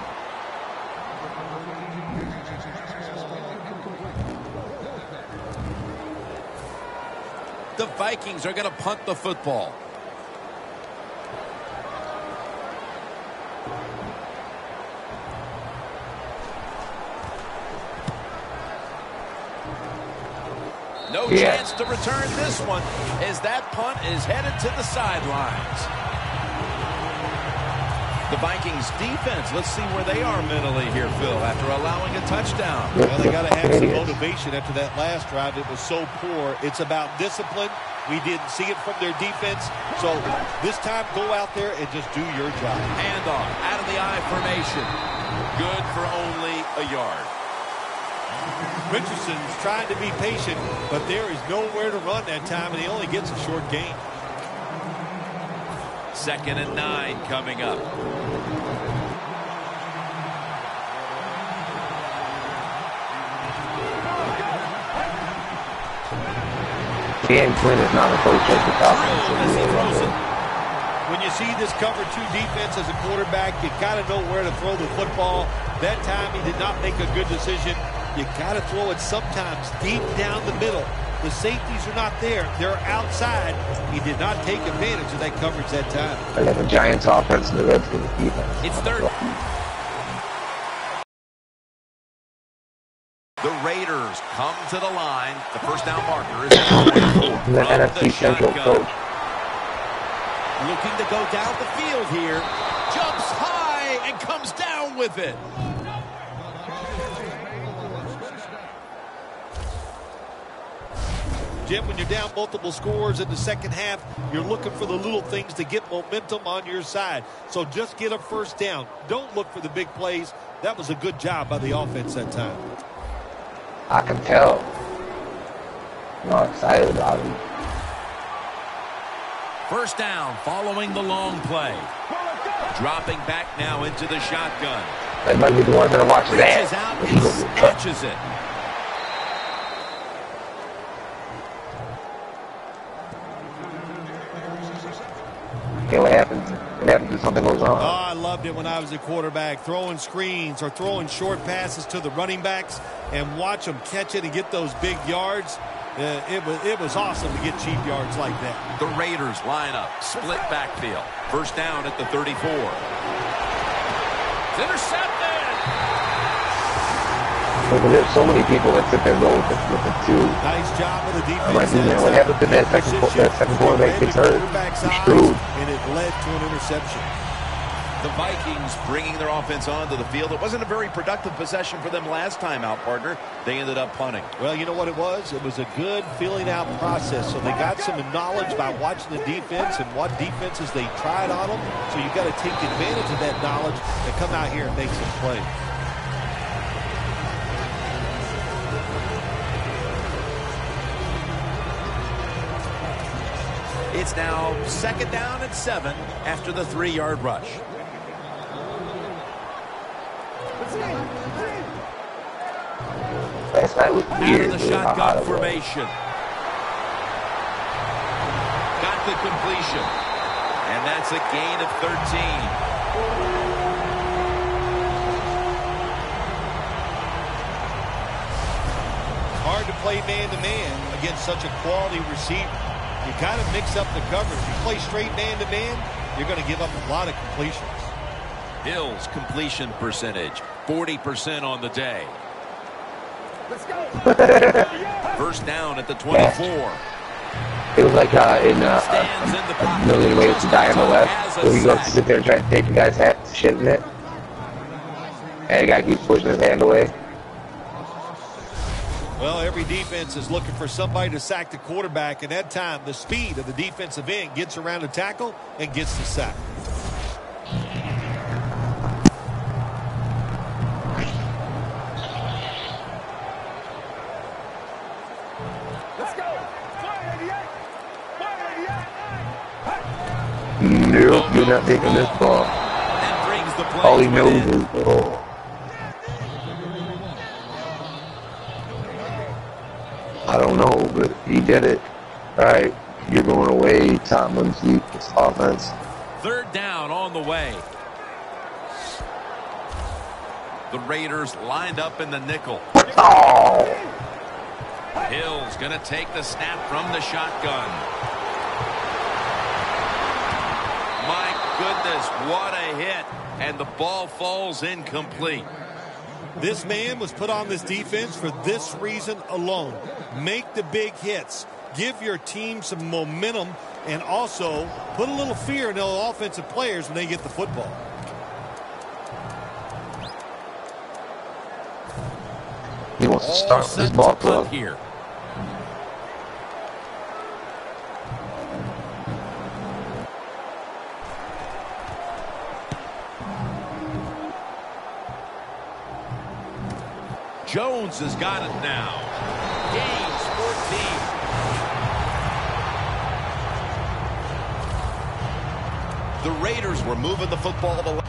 The Vikings are going to punt the football. No chance to return this one as that punt is headed to the sidelines. The Vikings defense, let's see where they are mentally here, Phil, after allowing a touchdown. Well, they got to have some motivation after that last drive. It was so poor. It's about discipline. We didn't see it from their defense. So this time, go out there and just do your job. Handoff out of the I formation. Good for only a yard. Richardson's trying to be patient, but there is nowhere to run that time, and he only gets a short gain. 2nd and 9 coming up. Dan Quinn is not a coach at the top. When you see this cover 2 defense as a quarterback, you got to know where to throw the football. That time he did not make a good decision. You got to throw it sometimes deep down the middle. The safeties are not there. They're outside. He did not take advantage of that coverage that time. I got the Giants offense and the Redskins defense. It's 3rd. The Raiders come to the line. The first down marker is the NFC Central coach. Looking to go down the field here. Jumps high and comes down with it. Jim, when you're down multiple scores in the second half, you're looking for the little things to get momentum on your side. So just get a first down. Don't look for the big plays. That was a good job by the offense that time. I can tell. I'm excited about him. First down following the long play. Dropping back now into the shotgun. That might be the ones that are watching that. Reaches out and catches it. Okay, what happens? What happens if something goes wrong? Oh, I loved it when I was a quarterback, throwing screens or throwing short passes to the running backs and watch them catch it and get those big yards. It was awesome to get cheap yards like that. The Raiders line up, split backfield. First down at the 34. It's intercepted. There's so many people that sit there and go with the 2. Nice job of the defense. I'm like, man, what happened to that second quarterback gets hurt? He's screwed. And it led to an interception. The Vikings bringing their offense onto the field. It wasn't a very productive possession for them last time out, partner. They ended up punting. Well, you know what it was? It was a good filling out process. So they got some knowledge by watching the defense and what defenses they tried on them. So you've got to take advantage of that knowledge and come out here and make some plays. It's now 2nd down and 7 after the 3-yard rush. Out of the shotgun formation. Got the completion. And that's a gain of 13. Hard to play man-to-man against such a quality receiver. You got to mix up the coverage. You play straight man-to-man, you're going to give up a lot of completions. Hill's completion percentage, 40% on the day. Let's go. First down at the 24. It was like in a million ways to die on the left, where he goes to sit there and try to take the guy's hat, shit in it. And the guy keeps pushing his hand away. Well, every defense is looking for somebody to sack the quarterback, and that time the speed of the defensive end gets around the tackle and gets the sack. Nope, you're not taking this ball. And brings the play All he to an knows end. is, oh. I don't know, but he did it. All right, you're going away, Tomlin's offense. Third down on the way. The Raiders lined up in the nickel. Oh! Hill's going to take the snap from the shotgun. My goodness, what a hit. And the ball falls incomplete. This man was put on this defense for this reason alone. Make the big hits. Give your team some momentum and also put a little fear in those offensive players when they get the football. He wants to start with his ball club here. Jones has got it now. Gains 14. The Raiders were moving the football the last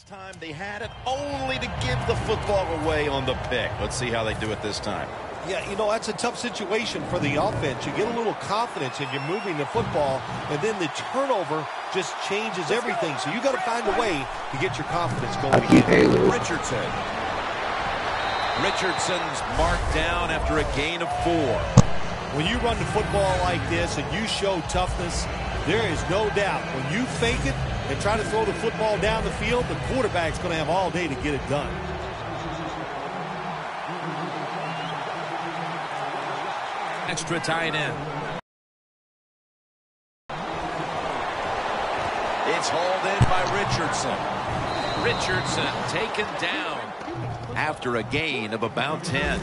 time they had it, only to give the football away on the pick. Let's see how they do it this time. Yeah, you know, that's a tough situation for the offense. You get a little confidence and you're moving the football, and then the turnover just changes everything. So you got to find a way to get your confidence going again. Richardson. Richardson's marked down after a gain of 4. When you run the football like this and you show toughness, there is no doubt when you fake it and try to throw the football down the field, the quarterback's going to have all day to get it done. Extra tight end. It's hauled in by Richardson. Richardson taken down after a gain of about 10.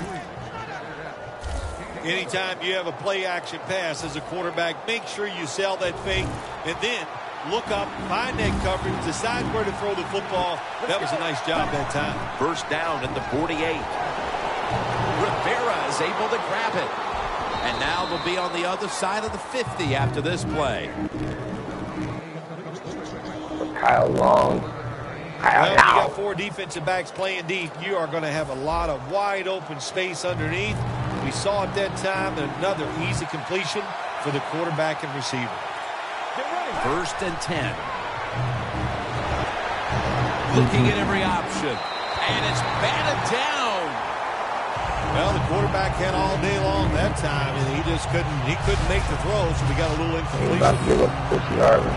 Anytime you have a play-action pass as a quarterback, make sure you sell that fake and then look up, find that coverage, decide where to throw the football. That was a nice job that time. First down at the 48. Rivera is able to grab it. And now they'll be on the other side of the 50 after this play. Kyle Long. Well, you got 4 defensive backs playing deep. You are going to have a lot of wide open space underneath. We saw at that time another easy completion for the quarterback and receiver. First and 10. Looking at every option. And it's batted down. Well, the quarterback had all day long that time, and he couldn't make the throw, so we got a little incompletion. About to give up 50 yards.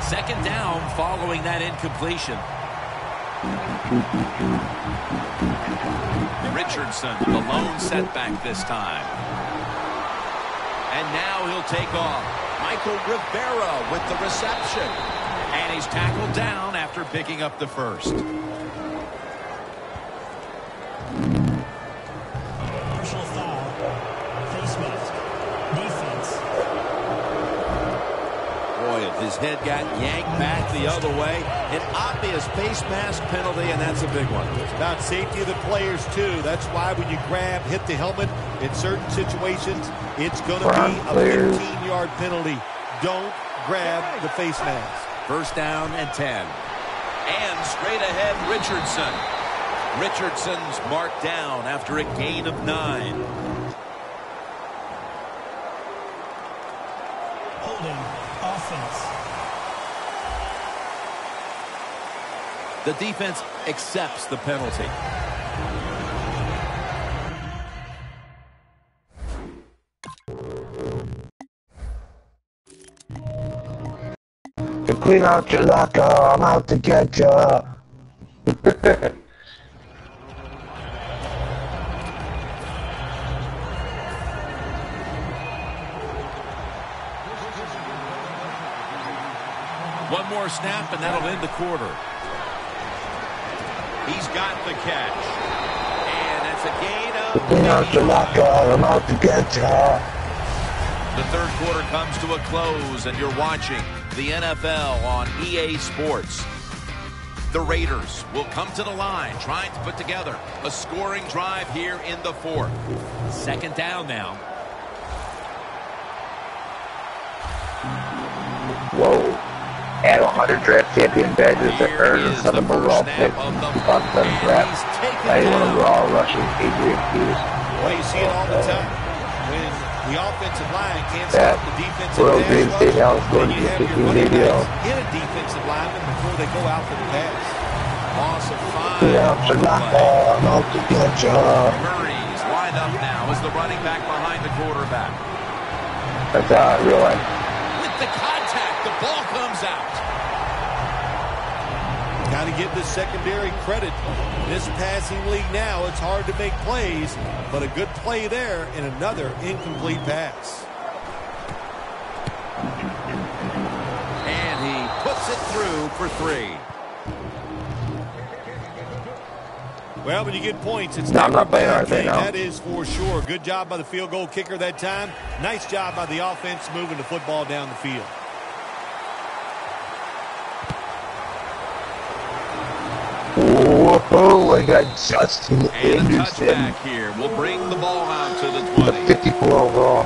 Second down following that incompletion. Richardson, the lone setback this time. And now he'll take off. Michael Rivera with the reception. And he's tackled down after picking up the first. Personal foul. Face mask. Defense. Boy, his head got yanked back the other way. An obvious face mask penalty, and that's a big one. It's about safety of the players, too. That's why when you grab, hit the helmet, in certain situations, it's going to be a 15-yard penalty. Don't grab the face mask. First down and 10. And straight ahead, Richardson. Richardson's marked down after a gain of 9. Holding. Offense. The defense accepts the penalty. Clean out your locker, I'm out to get ya. One more snap, and that'll end the quarter. He's got the catch. And that's a gain of... The third quarter comes to a close, and you're watching the NFL on EA Sports. The Raiders will come to the line, trying to put together a scoring drive here in the fourth. Second down now. Whoa. Add 100 draft champion badges to earn a 7th overall pick. On 7th draft. I want to raw rushing Adrian Hughes. Well, you see it all the time. When the offensive line can't stop the defensive World pass Dream State House rush, going and to you have get your running 15 backs hit a defensive lineman before they go out for the pass. Loss of 5. Murray's lined up now as the running back behind the quarterback. That's how I realize. With the contact, the ball comes out. Got to give the secondary credit. In this passing league now, it's hard to make plays, but a good play there and another incomplete pass. And he puts it through for 3. Well, when you get points, it's No, I'm never not playing a bad hard right thing. now. That is for sure. Good job by the field goal kicker that time. Nice job by the offense moving the football down the field. Whoa, I got Justin And a Anderson. touchback here will bring the ball out to the 20. The 54 overall.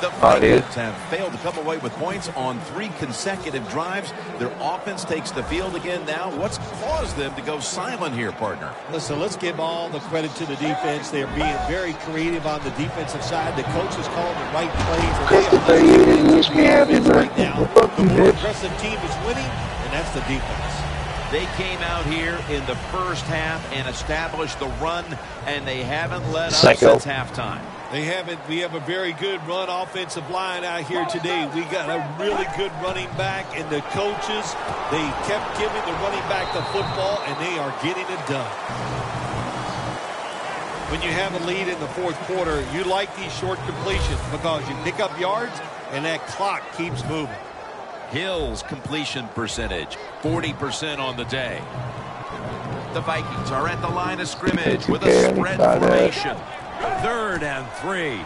The Vikings have failed to come away with points on 3 consecutive drives. Their offense takes the field again now. What's caused them to go silent here, partner? Listen, let's give all the credit to the defense. They are being very creative on the defensive side. The coaches call the right plays. Right now, the more aggressive team is winning, and that's the defense. They came out here in the first half and established the run, and they haven't let up since halftime. They haven't. We have a very good run offensive line out here today. We got a really good running back, and the coaches, they kept giving the running back the football, and they are getting it done. When you have a lead in the fourth quarter, you like these short completions because you pick up yards, and that clock keeps moving. Hill's completion percentage, 40% on the day. The Vikings are at the line of scrimmage with a spread formation. 3rd and 3.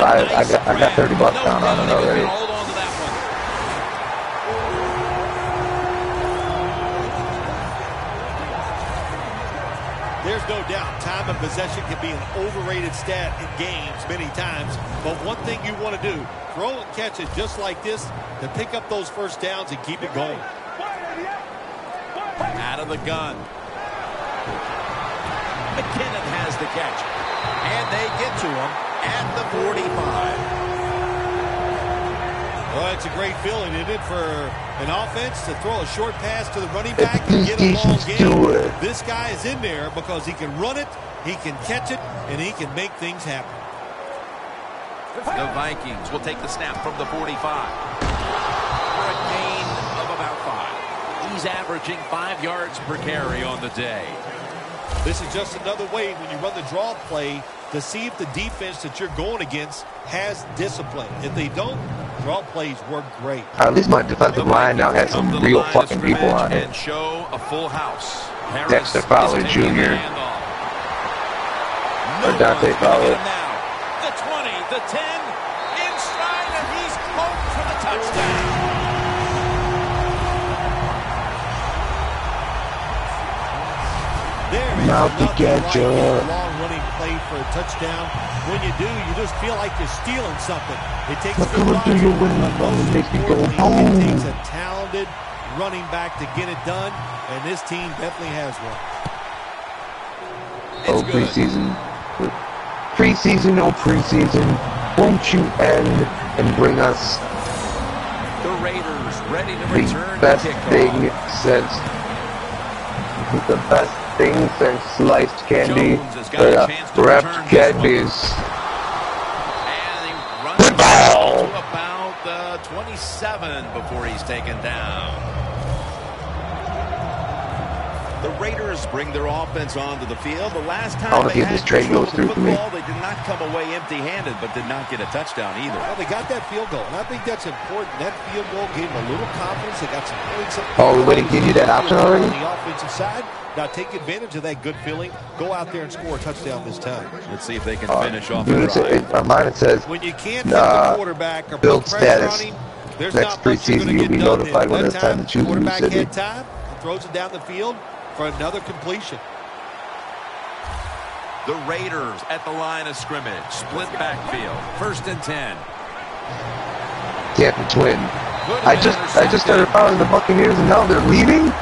I got $30 down on it already. Hold on to that one. There's no doubt time of possession can be an overrated stat in games many times. But one thing you want to do, throw and catch it just like this to pick up those first downs and keep it going. Out of the gun. McKinnon has the catch. And they get to him at the 45. Well, it's a great feeling, isn't it, for an offense to throw a short pass to the running back and get a long game. This guy is in there because he can run it, he can catch it, and he can make things happen. The Vikings will take the snap from the 45 for a gain of about 5. He's averaging 5 yards per carry on the day. This is just another way when you run the draw play to see if the defense that you're going against has discipline. If they don't, draw plays work great. At least my defensive line now has some real fucking people on it. And show a full house. Dexter Fowler Jr. Or Dante Fowler. The 20, the 10, inside, and he's close for the touchdown. There is another long running play for a touchdown. When you do, you just feel like you're stealing something. It takes good logic, but most importantly, it takes a talented running back to get it done, and this team definitely has one. Oh, preseason. Preseason, oh preseason. Won't you end and bring us the Raiders ready to the return best to thing since the best thing since sliced candy or wrapped candies. And he runs to about the 27 before he's taken down. The Raiders bring their offense onto the field. The last time I want to they see if had this trade control goes of the through for me. football, they did not come away empty-handed, but did not get a touchdown either. Well, they got that field goal, and I think that's important. That field goal gave them a little confidence. They got some points up. Oh, we waiting to give you that option already? On the offensive side, now take advantage of that good feeling. Go out there and score a touchdown this time. Let's see if they can finish off the Dude, drive. When you can't hit the quarterback or put pressure on him, there's not much you're going to get done there. That time, the quarterback had time. He throws it down the field for another completion. The Raiders at the line of scrimmage. Split backfield. 1st and 10. Tampa twin. I just started following the Buccaneers, and now they're leaving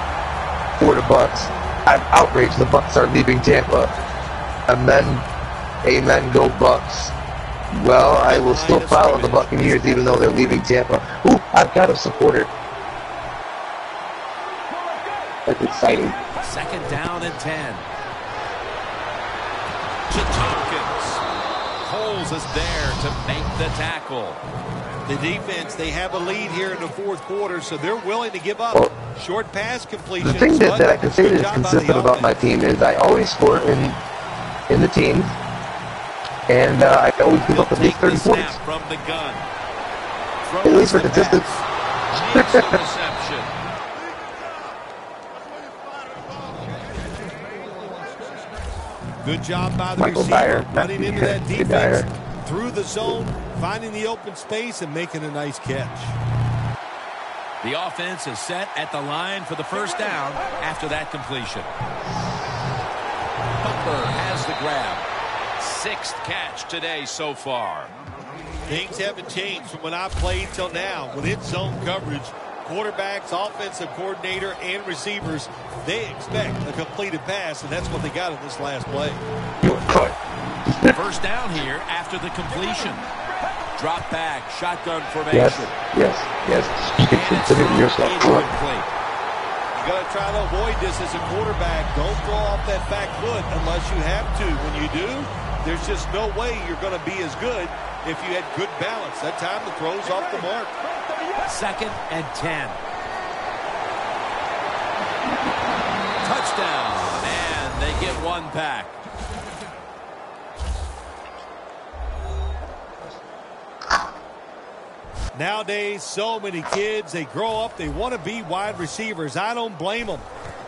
for the Bucs. I'm outraged the Bucs are leaving Tampa. Amen, go Bucs. Well, I will still follow the Buccaneers even though they're leaving Tampa. Ooh, I've got a supporter. That's exciting. 2nd down and 10. To Tompkins. Coles is there to make the tackle. The defense, they have a lead here in the 4th quarter, so they're willing to give up short pass completions. The thing that I can say that is consistent about my team is I always score in the team, and I always give up at least 30 points. From the gun. At least for consistency. Makes the reception. Good job by the Michael receiver, Dyer, running into that Dyer. defense, through the zone, finding the open space, and making a nice catch. The offense is set at the line for the 1st down after that completion. Butler has the grab. 6th catch today so far. Things haven't changed from when I played till now. With its zone coverage, quarterbacks, offensive coordinator, and receivers, they expect a completed pass, and that's what they got in this last play. 1st down here after the completion. Drop back, shotgun formation. Yes. Consider yourself correct. You got to try to avoid this as a quarterback. Don't throw off that back foot unless you have to. When you do, there's just no way you're going to be as good if you had good balance. That time the throw's off the mark. 2nd and 10. Touchdown, and they get one back. Nowadays, so many kids, they grow up, they want to be wide receivers. I don't blame them.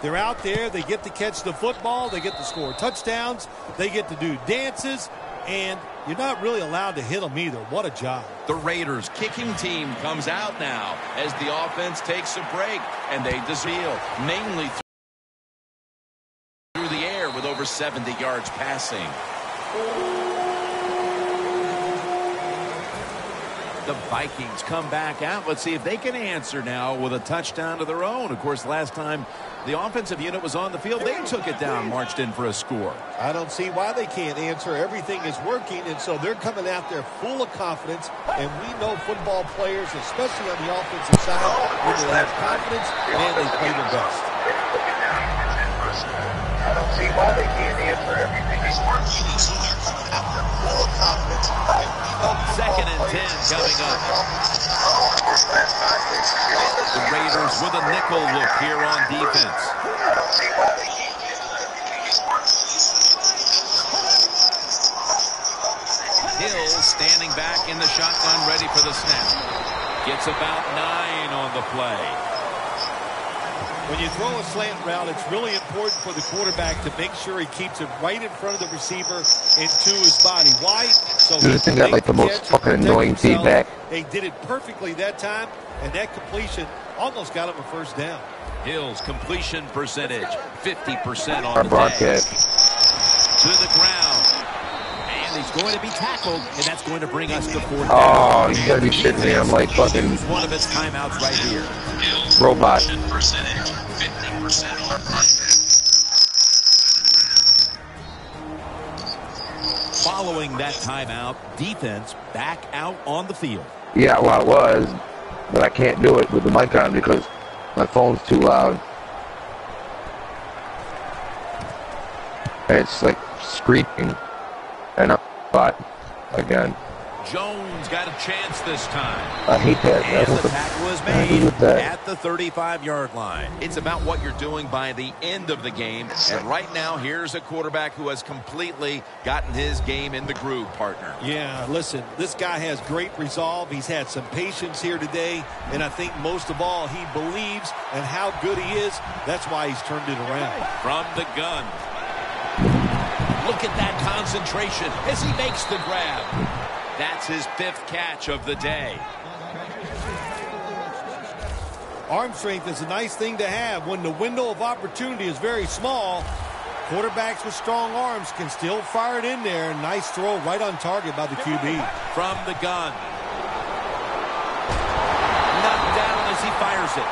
They're out there, they get to catch the football, they get to score touchdowns, they get to do dances, and you're not really allowed to hit them either. What a job. The Raiders kicking team comes out now as the offense takes a break, and they deal mainly through the air with over 70 yards passing. The Vikings come back out. Let's see if they can answer now with a touchdown of their own. Of course, last time the offensive unit was on the field, they took it down, marched in for a score. I don't see why they can't answer. Everything is working, and so they're coming out there full of confidence. And we know football players, especially on the offensive side, when they have confidence, and they play their best. I don't see why they can't answer. Everything is working, so they're coming out there full of confidence. 2nd and 10 coming up. The Raiders with a nickel look here on defense. Hill standing back in the shotgun, ready for the snap. Gets about 9 on the play. When you throw a slant route, it's really important for the quarterback to make sure he keeps it right in front of the receiver and to his body. Why? So Dude, I think I like the most fucking annoying feedback. They did it perfectly that time, and that completion almost got him a 1st down. Hill's completion percentage, 50% on Our the broadcast. day. To the ground. And he's going to be tackled, and that's going to bring us to 4th down. Oh, you gotta be shitting me. I'm like fucking One of his timeouts right here. robot. Percentage, 50% on Following that timeout, defense back out on the field. Yeah, well, it was, but I can't do it with the mic on because my phone's too loud. And it's like screeching. And I'm hot again. Jones got a chance this time. I hate that. And the tackle is made at the 35-yard line. It's about what you're doing by the end of the game. And right now, here's a quarterback who has completely gotten his game in the groove, partner. Yeah, listen, this guy has great resolve. He's had some patience here today. And I think most of all, he believes in how good he is. That's why he's turned it around. From the gun. Look at that concentration as he makes the grab. That's his 5th catch of the day. Arm strength is a nice thing to have when the window of opportunity is very small. Quarterbacks with strong arms can still fire it in there. Nice throw right on target by the QB. From the gun. Knocked down as he fires it.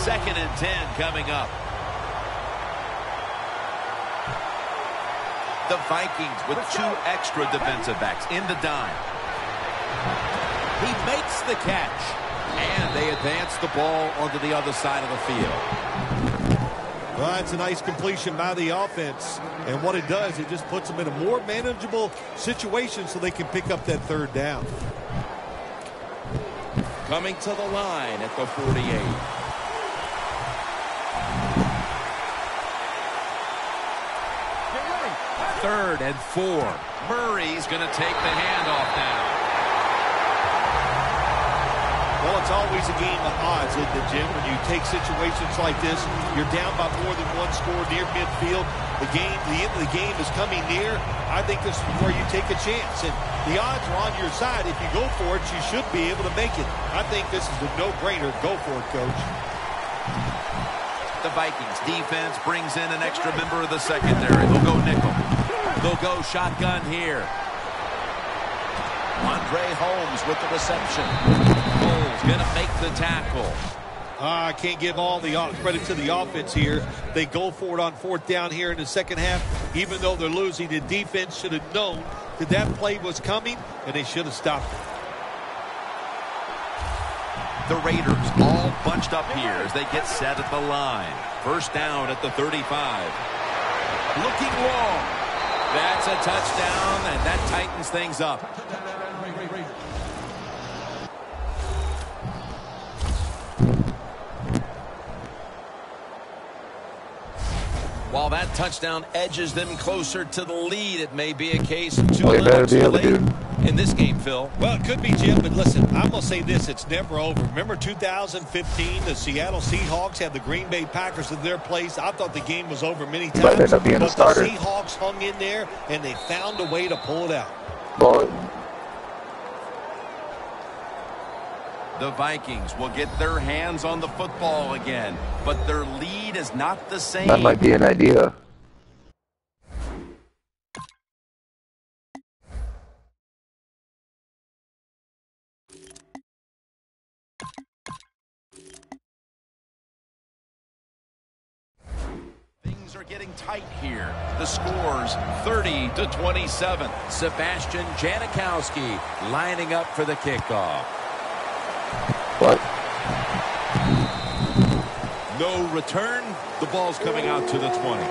Second and 10 coming up. The Vikings with 2 extra defensive backs in the dime. He makes the catch. And they advance the ball onto the other side of the field. Well, that's a nice completion by the offense. And what it does, it just puts them in a more manageable situation so they can pick up that 3rd down. Coming to the line at the 48. 3rd and 4. Murray's going to take the handoff now. Well, it's always a game of odds, isn't it, Jim? When you take situations like this, you're down by more than 1 score near midfield. The end of the game is coming near. I think this is where you take a chance. And the odds are on your side. If you go for it, you should be able to make it. I think this is a no-brainer. Go for it, Coach. The Vikings defense brings in an extra member of the secondary. They'll go nickel. They'll go shotgun here. Andre Holmes with the reception. Cole's going to make the tackle. I can't give all the credit to the offense here. They go for it on 4th down here in the second half. Even though they're losing, the defense should have known that that play was coming, and they should have stopped it. The Raiders all bunched up here as they get set at the line. 1st down at the 35. Looking long. That's a touchdown, and that tightens things up. While that touchdown edges them closer to the lead, it may be a case of too little too late in this game, Phil. Well, it could be, Jim, but listen, I'm going to say this, it's never over. Remember 2015, the Seattle Seahawks had the Green Bay Packers in their place. I thought the game was over many times, but the Seahawks hung in there, and they found a way to pull it out. Well, the Vikings will get their hands on the football again, but their lead is not the same. That might be an idea. Things are getting tight here. The score's 30-27. Sebastian Janikowski lining up for the kickoff. What? No return. The ball's coming out to the 20.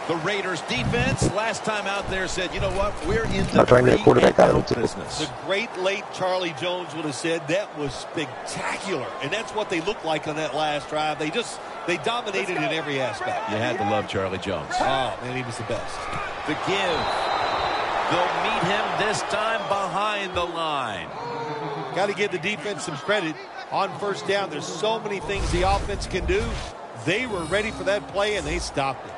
The Raiders defense last time out there said, you know what, we're in the quarterback out of business. The great late Charlie Jones would have said that was spectacular, and that's what they looked like on that last drive. They dominated in every aspect. You had to love Charlie Jones. Oh, man, he was the best. The give. They'll meet him this time behind the line. Got to give the defense some credit on 1st down. There's so many things the offense can do. They were ready for that play, and they stopped it.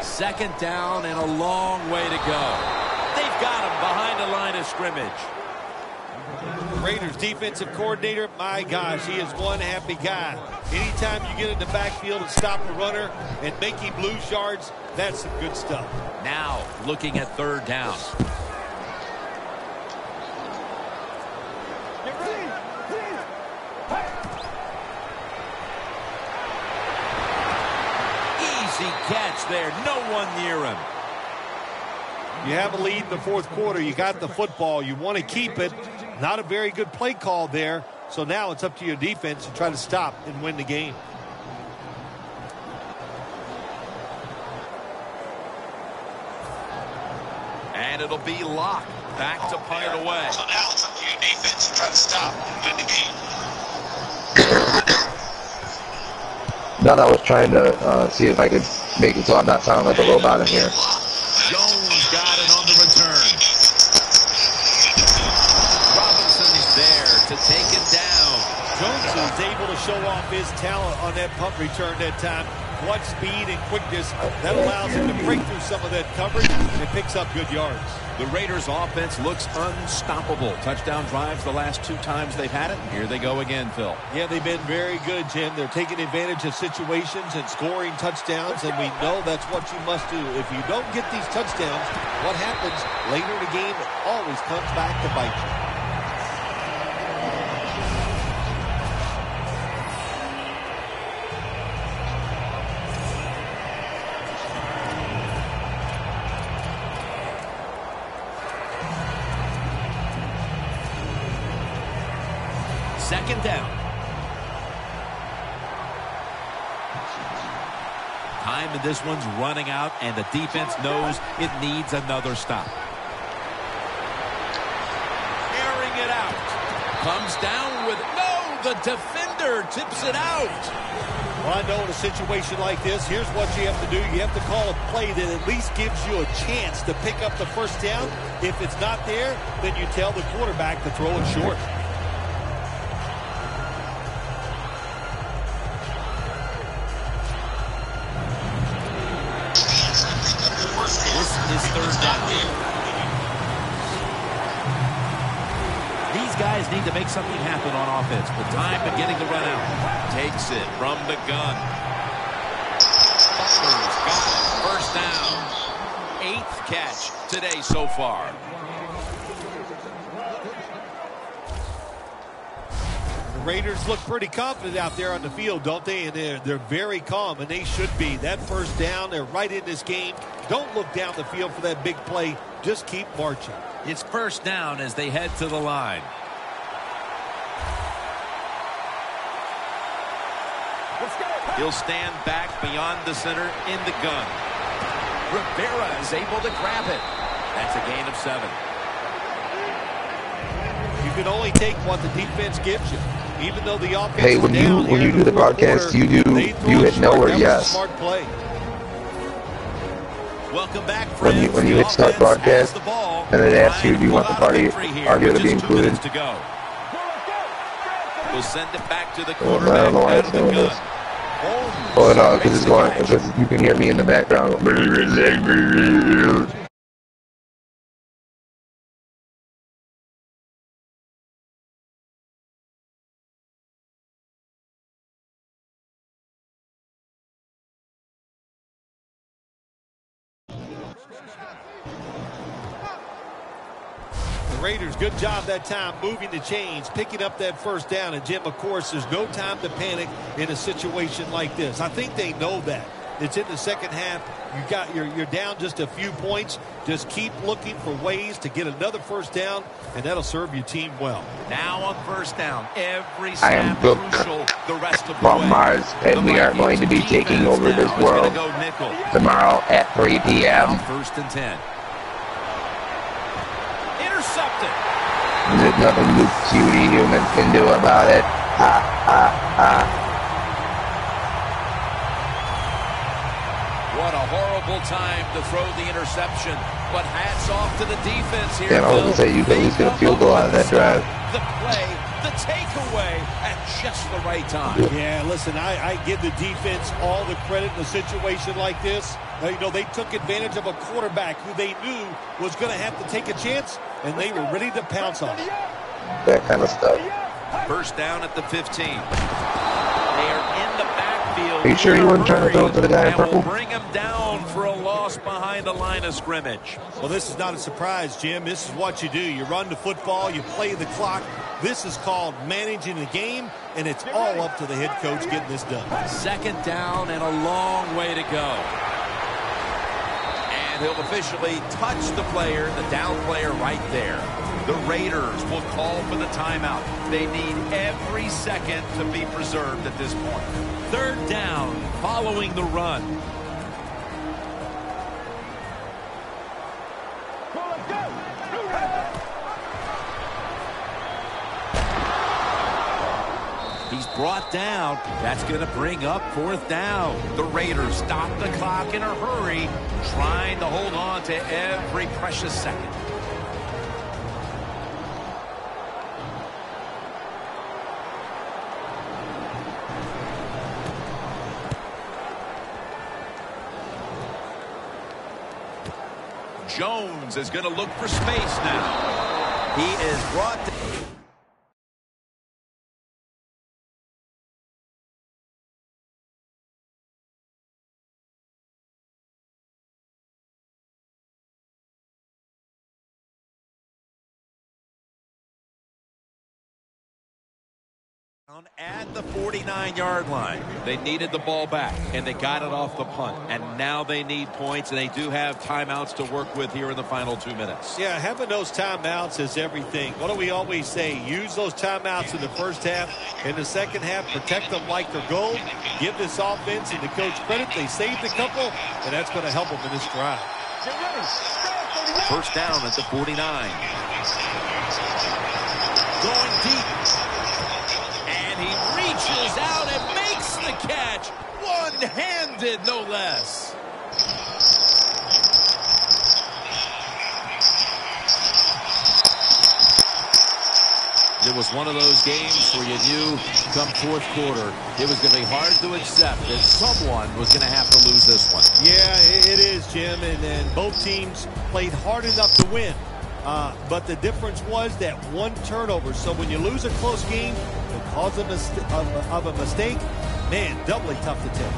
Second down and a long way to go. They've got him behind the line of scrimmage. Raiders defensive coordinator, my gosh, he is one happy guy. Anytime you get in the backfield and stop the runner and make him lose yards, that's some good stuff. Now looking at 3rd down. Easy catch there. No one near him. You have a lead in the fourth quarter. You got the football. You want to keep it. Not a very good play call there. So now it's up to your defense to try to stop and win the game. And it'll be locked. Back to punt it away. So now it's up to your defense to try to stop and win the game. Now I was trying to see if I could make it so I'm not sounding like a robot in here. Jones got it on the return. Robinson's there to take it down. Jones is able to show off his talent on that punt return that time. What speed and quickness that allows him to break through some of that coverage and picks up good yards. The Raiders offense looks unstoppable. Touchdown drives the last 2 times they've had it. Here they go again, Phil. Yeah, they've been very good, Jim. They're taking advantage of situations and scoring touchdowns, and we know that's what you must do. If you don't get these touchdowns, what happens later in the game, it always comes back to bite you. Second down. Time in this one's running out, and the defense knows it needs another stop. Airing it out. Comes down with no. The defender tips it out. Well, I know in a situation like this, here's what you have to do. You have to call a play that at least gives you a chance to pick up the first down. If it's not there, then you tell the quarterback to throw it short. This is third down. These guys need to make something happen on offense, but time beginning to run out. Takes it from the gun. Butler's got it. First down. 8th catch today so far. Raiders look pretty confident out there on the field, don't they? And they're very calm, and they should be. That first down, they're right in this game. Don't look down the field for that big play. Just keep marching. It's first down as they head to the line. He'll stand back beyond the center in the gun. Rivera is able to grab it. That's a gain of 7. You can only take what the defense gives you. Even though the offense Hey, when you do the broadcast, you hit nowhere, yes. Smart play. Welcome back, friends. When you hit start broadcast, and it asks you, do you want the party audio to be included? We'll send it back to the I quarterback. don't know why it's doing this. Oh no, because it's going. Because you can hear me in the background. The Raiders, good job that time moving the chains, picking up that first down. And Jim, of course, there's no time to panic in a situation like this. I think they know that. It's in the second half. You're down just a few points. Just keep looking for ways to get another first down, and that'll serve your team well. Now on first down, every I am snap booked crucial the rest of the from way. Mars, and we are going to be taking over this world Go nickel. tomorrow at 3 p.m. First and 10. Intercepted. There's nothing Luke Cutie human can do about it. Ha, ha, ha. What a horrible time to throw the interception. But hats off to the defense here. Yeah, I was going to say, you can at least get a field goal out of that drive. The play, the takeaway at just the right time. Yeah, listen, I give the defense all the credit in a situation like this. They took advantage of a quarterback who they knew was going to have to take a chance, and they were ready to pounce on it. That kind of stuff. First down at the 15. They are in the backfield. Are you sure you weren't trying to throw it to the guy in and will purple? bring him down for a loss behind the line of scrimmage. Well, this is not a surprise, Jim. This is what you do. You run the football, you play the clock. This is called managing the game, and it's all up to the head coach getting this done. Second down and a long way to go. And he'll officially touch the player, the down player right there. The Raiders will call for the timeout. They need every second to be preserved at this point. Third down following the run. He's brought down. That's going to bring up fourth down. The Raiders stop the clock in a hurry, trying to hold on to every precious second. Jones is going to look for space now. He is brought down. At the 49-yard line. They needed the ball back, and they got it off the punt. And now they need points, and they do have timeouts to work with here in the final 2 minutes. Yeah, having those timeouts is everything. What do we always say? Use those timeouts in the first half. In the second half, protect them like they're gold. Give this offense and the coach credit. They saved a couple, and that's going to help them in this drive. First down at the 49. Going deep. He reaches out and makes the catch. One-handed, no less. It was one of those games where you knew come fourth quarter it was going to be hard to accept that someone was going to have to lose this one. Yeah, it is, Jim, and both teams played hard enough to win. But the difference was that one turnover. So when you lose a close game because of a mistake, man, doubly tough to take.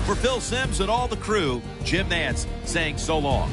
For Phil Simms and all the crew, Jim Nantz saying so long.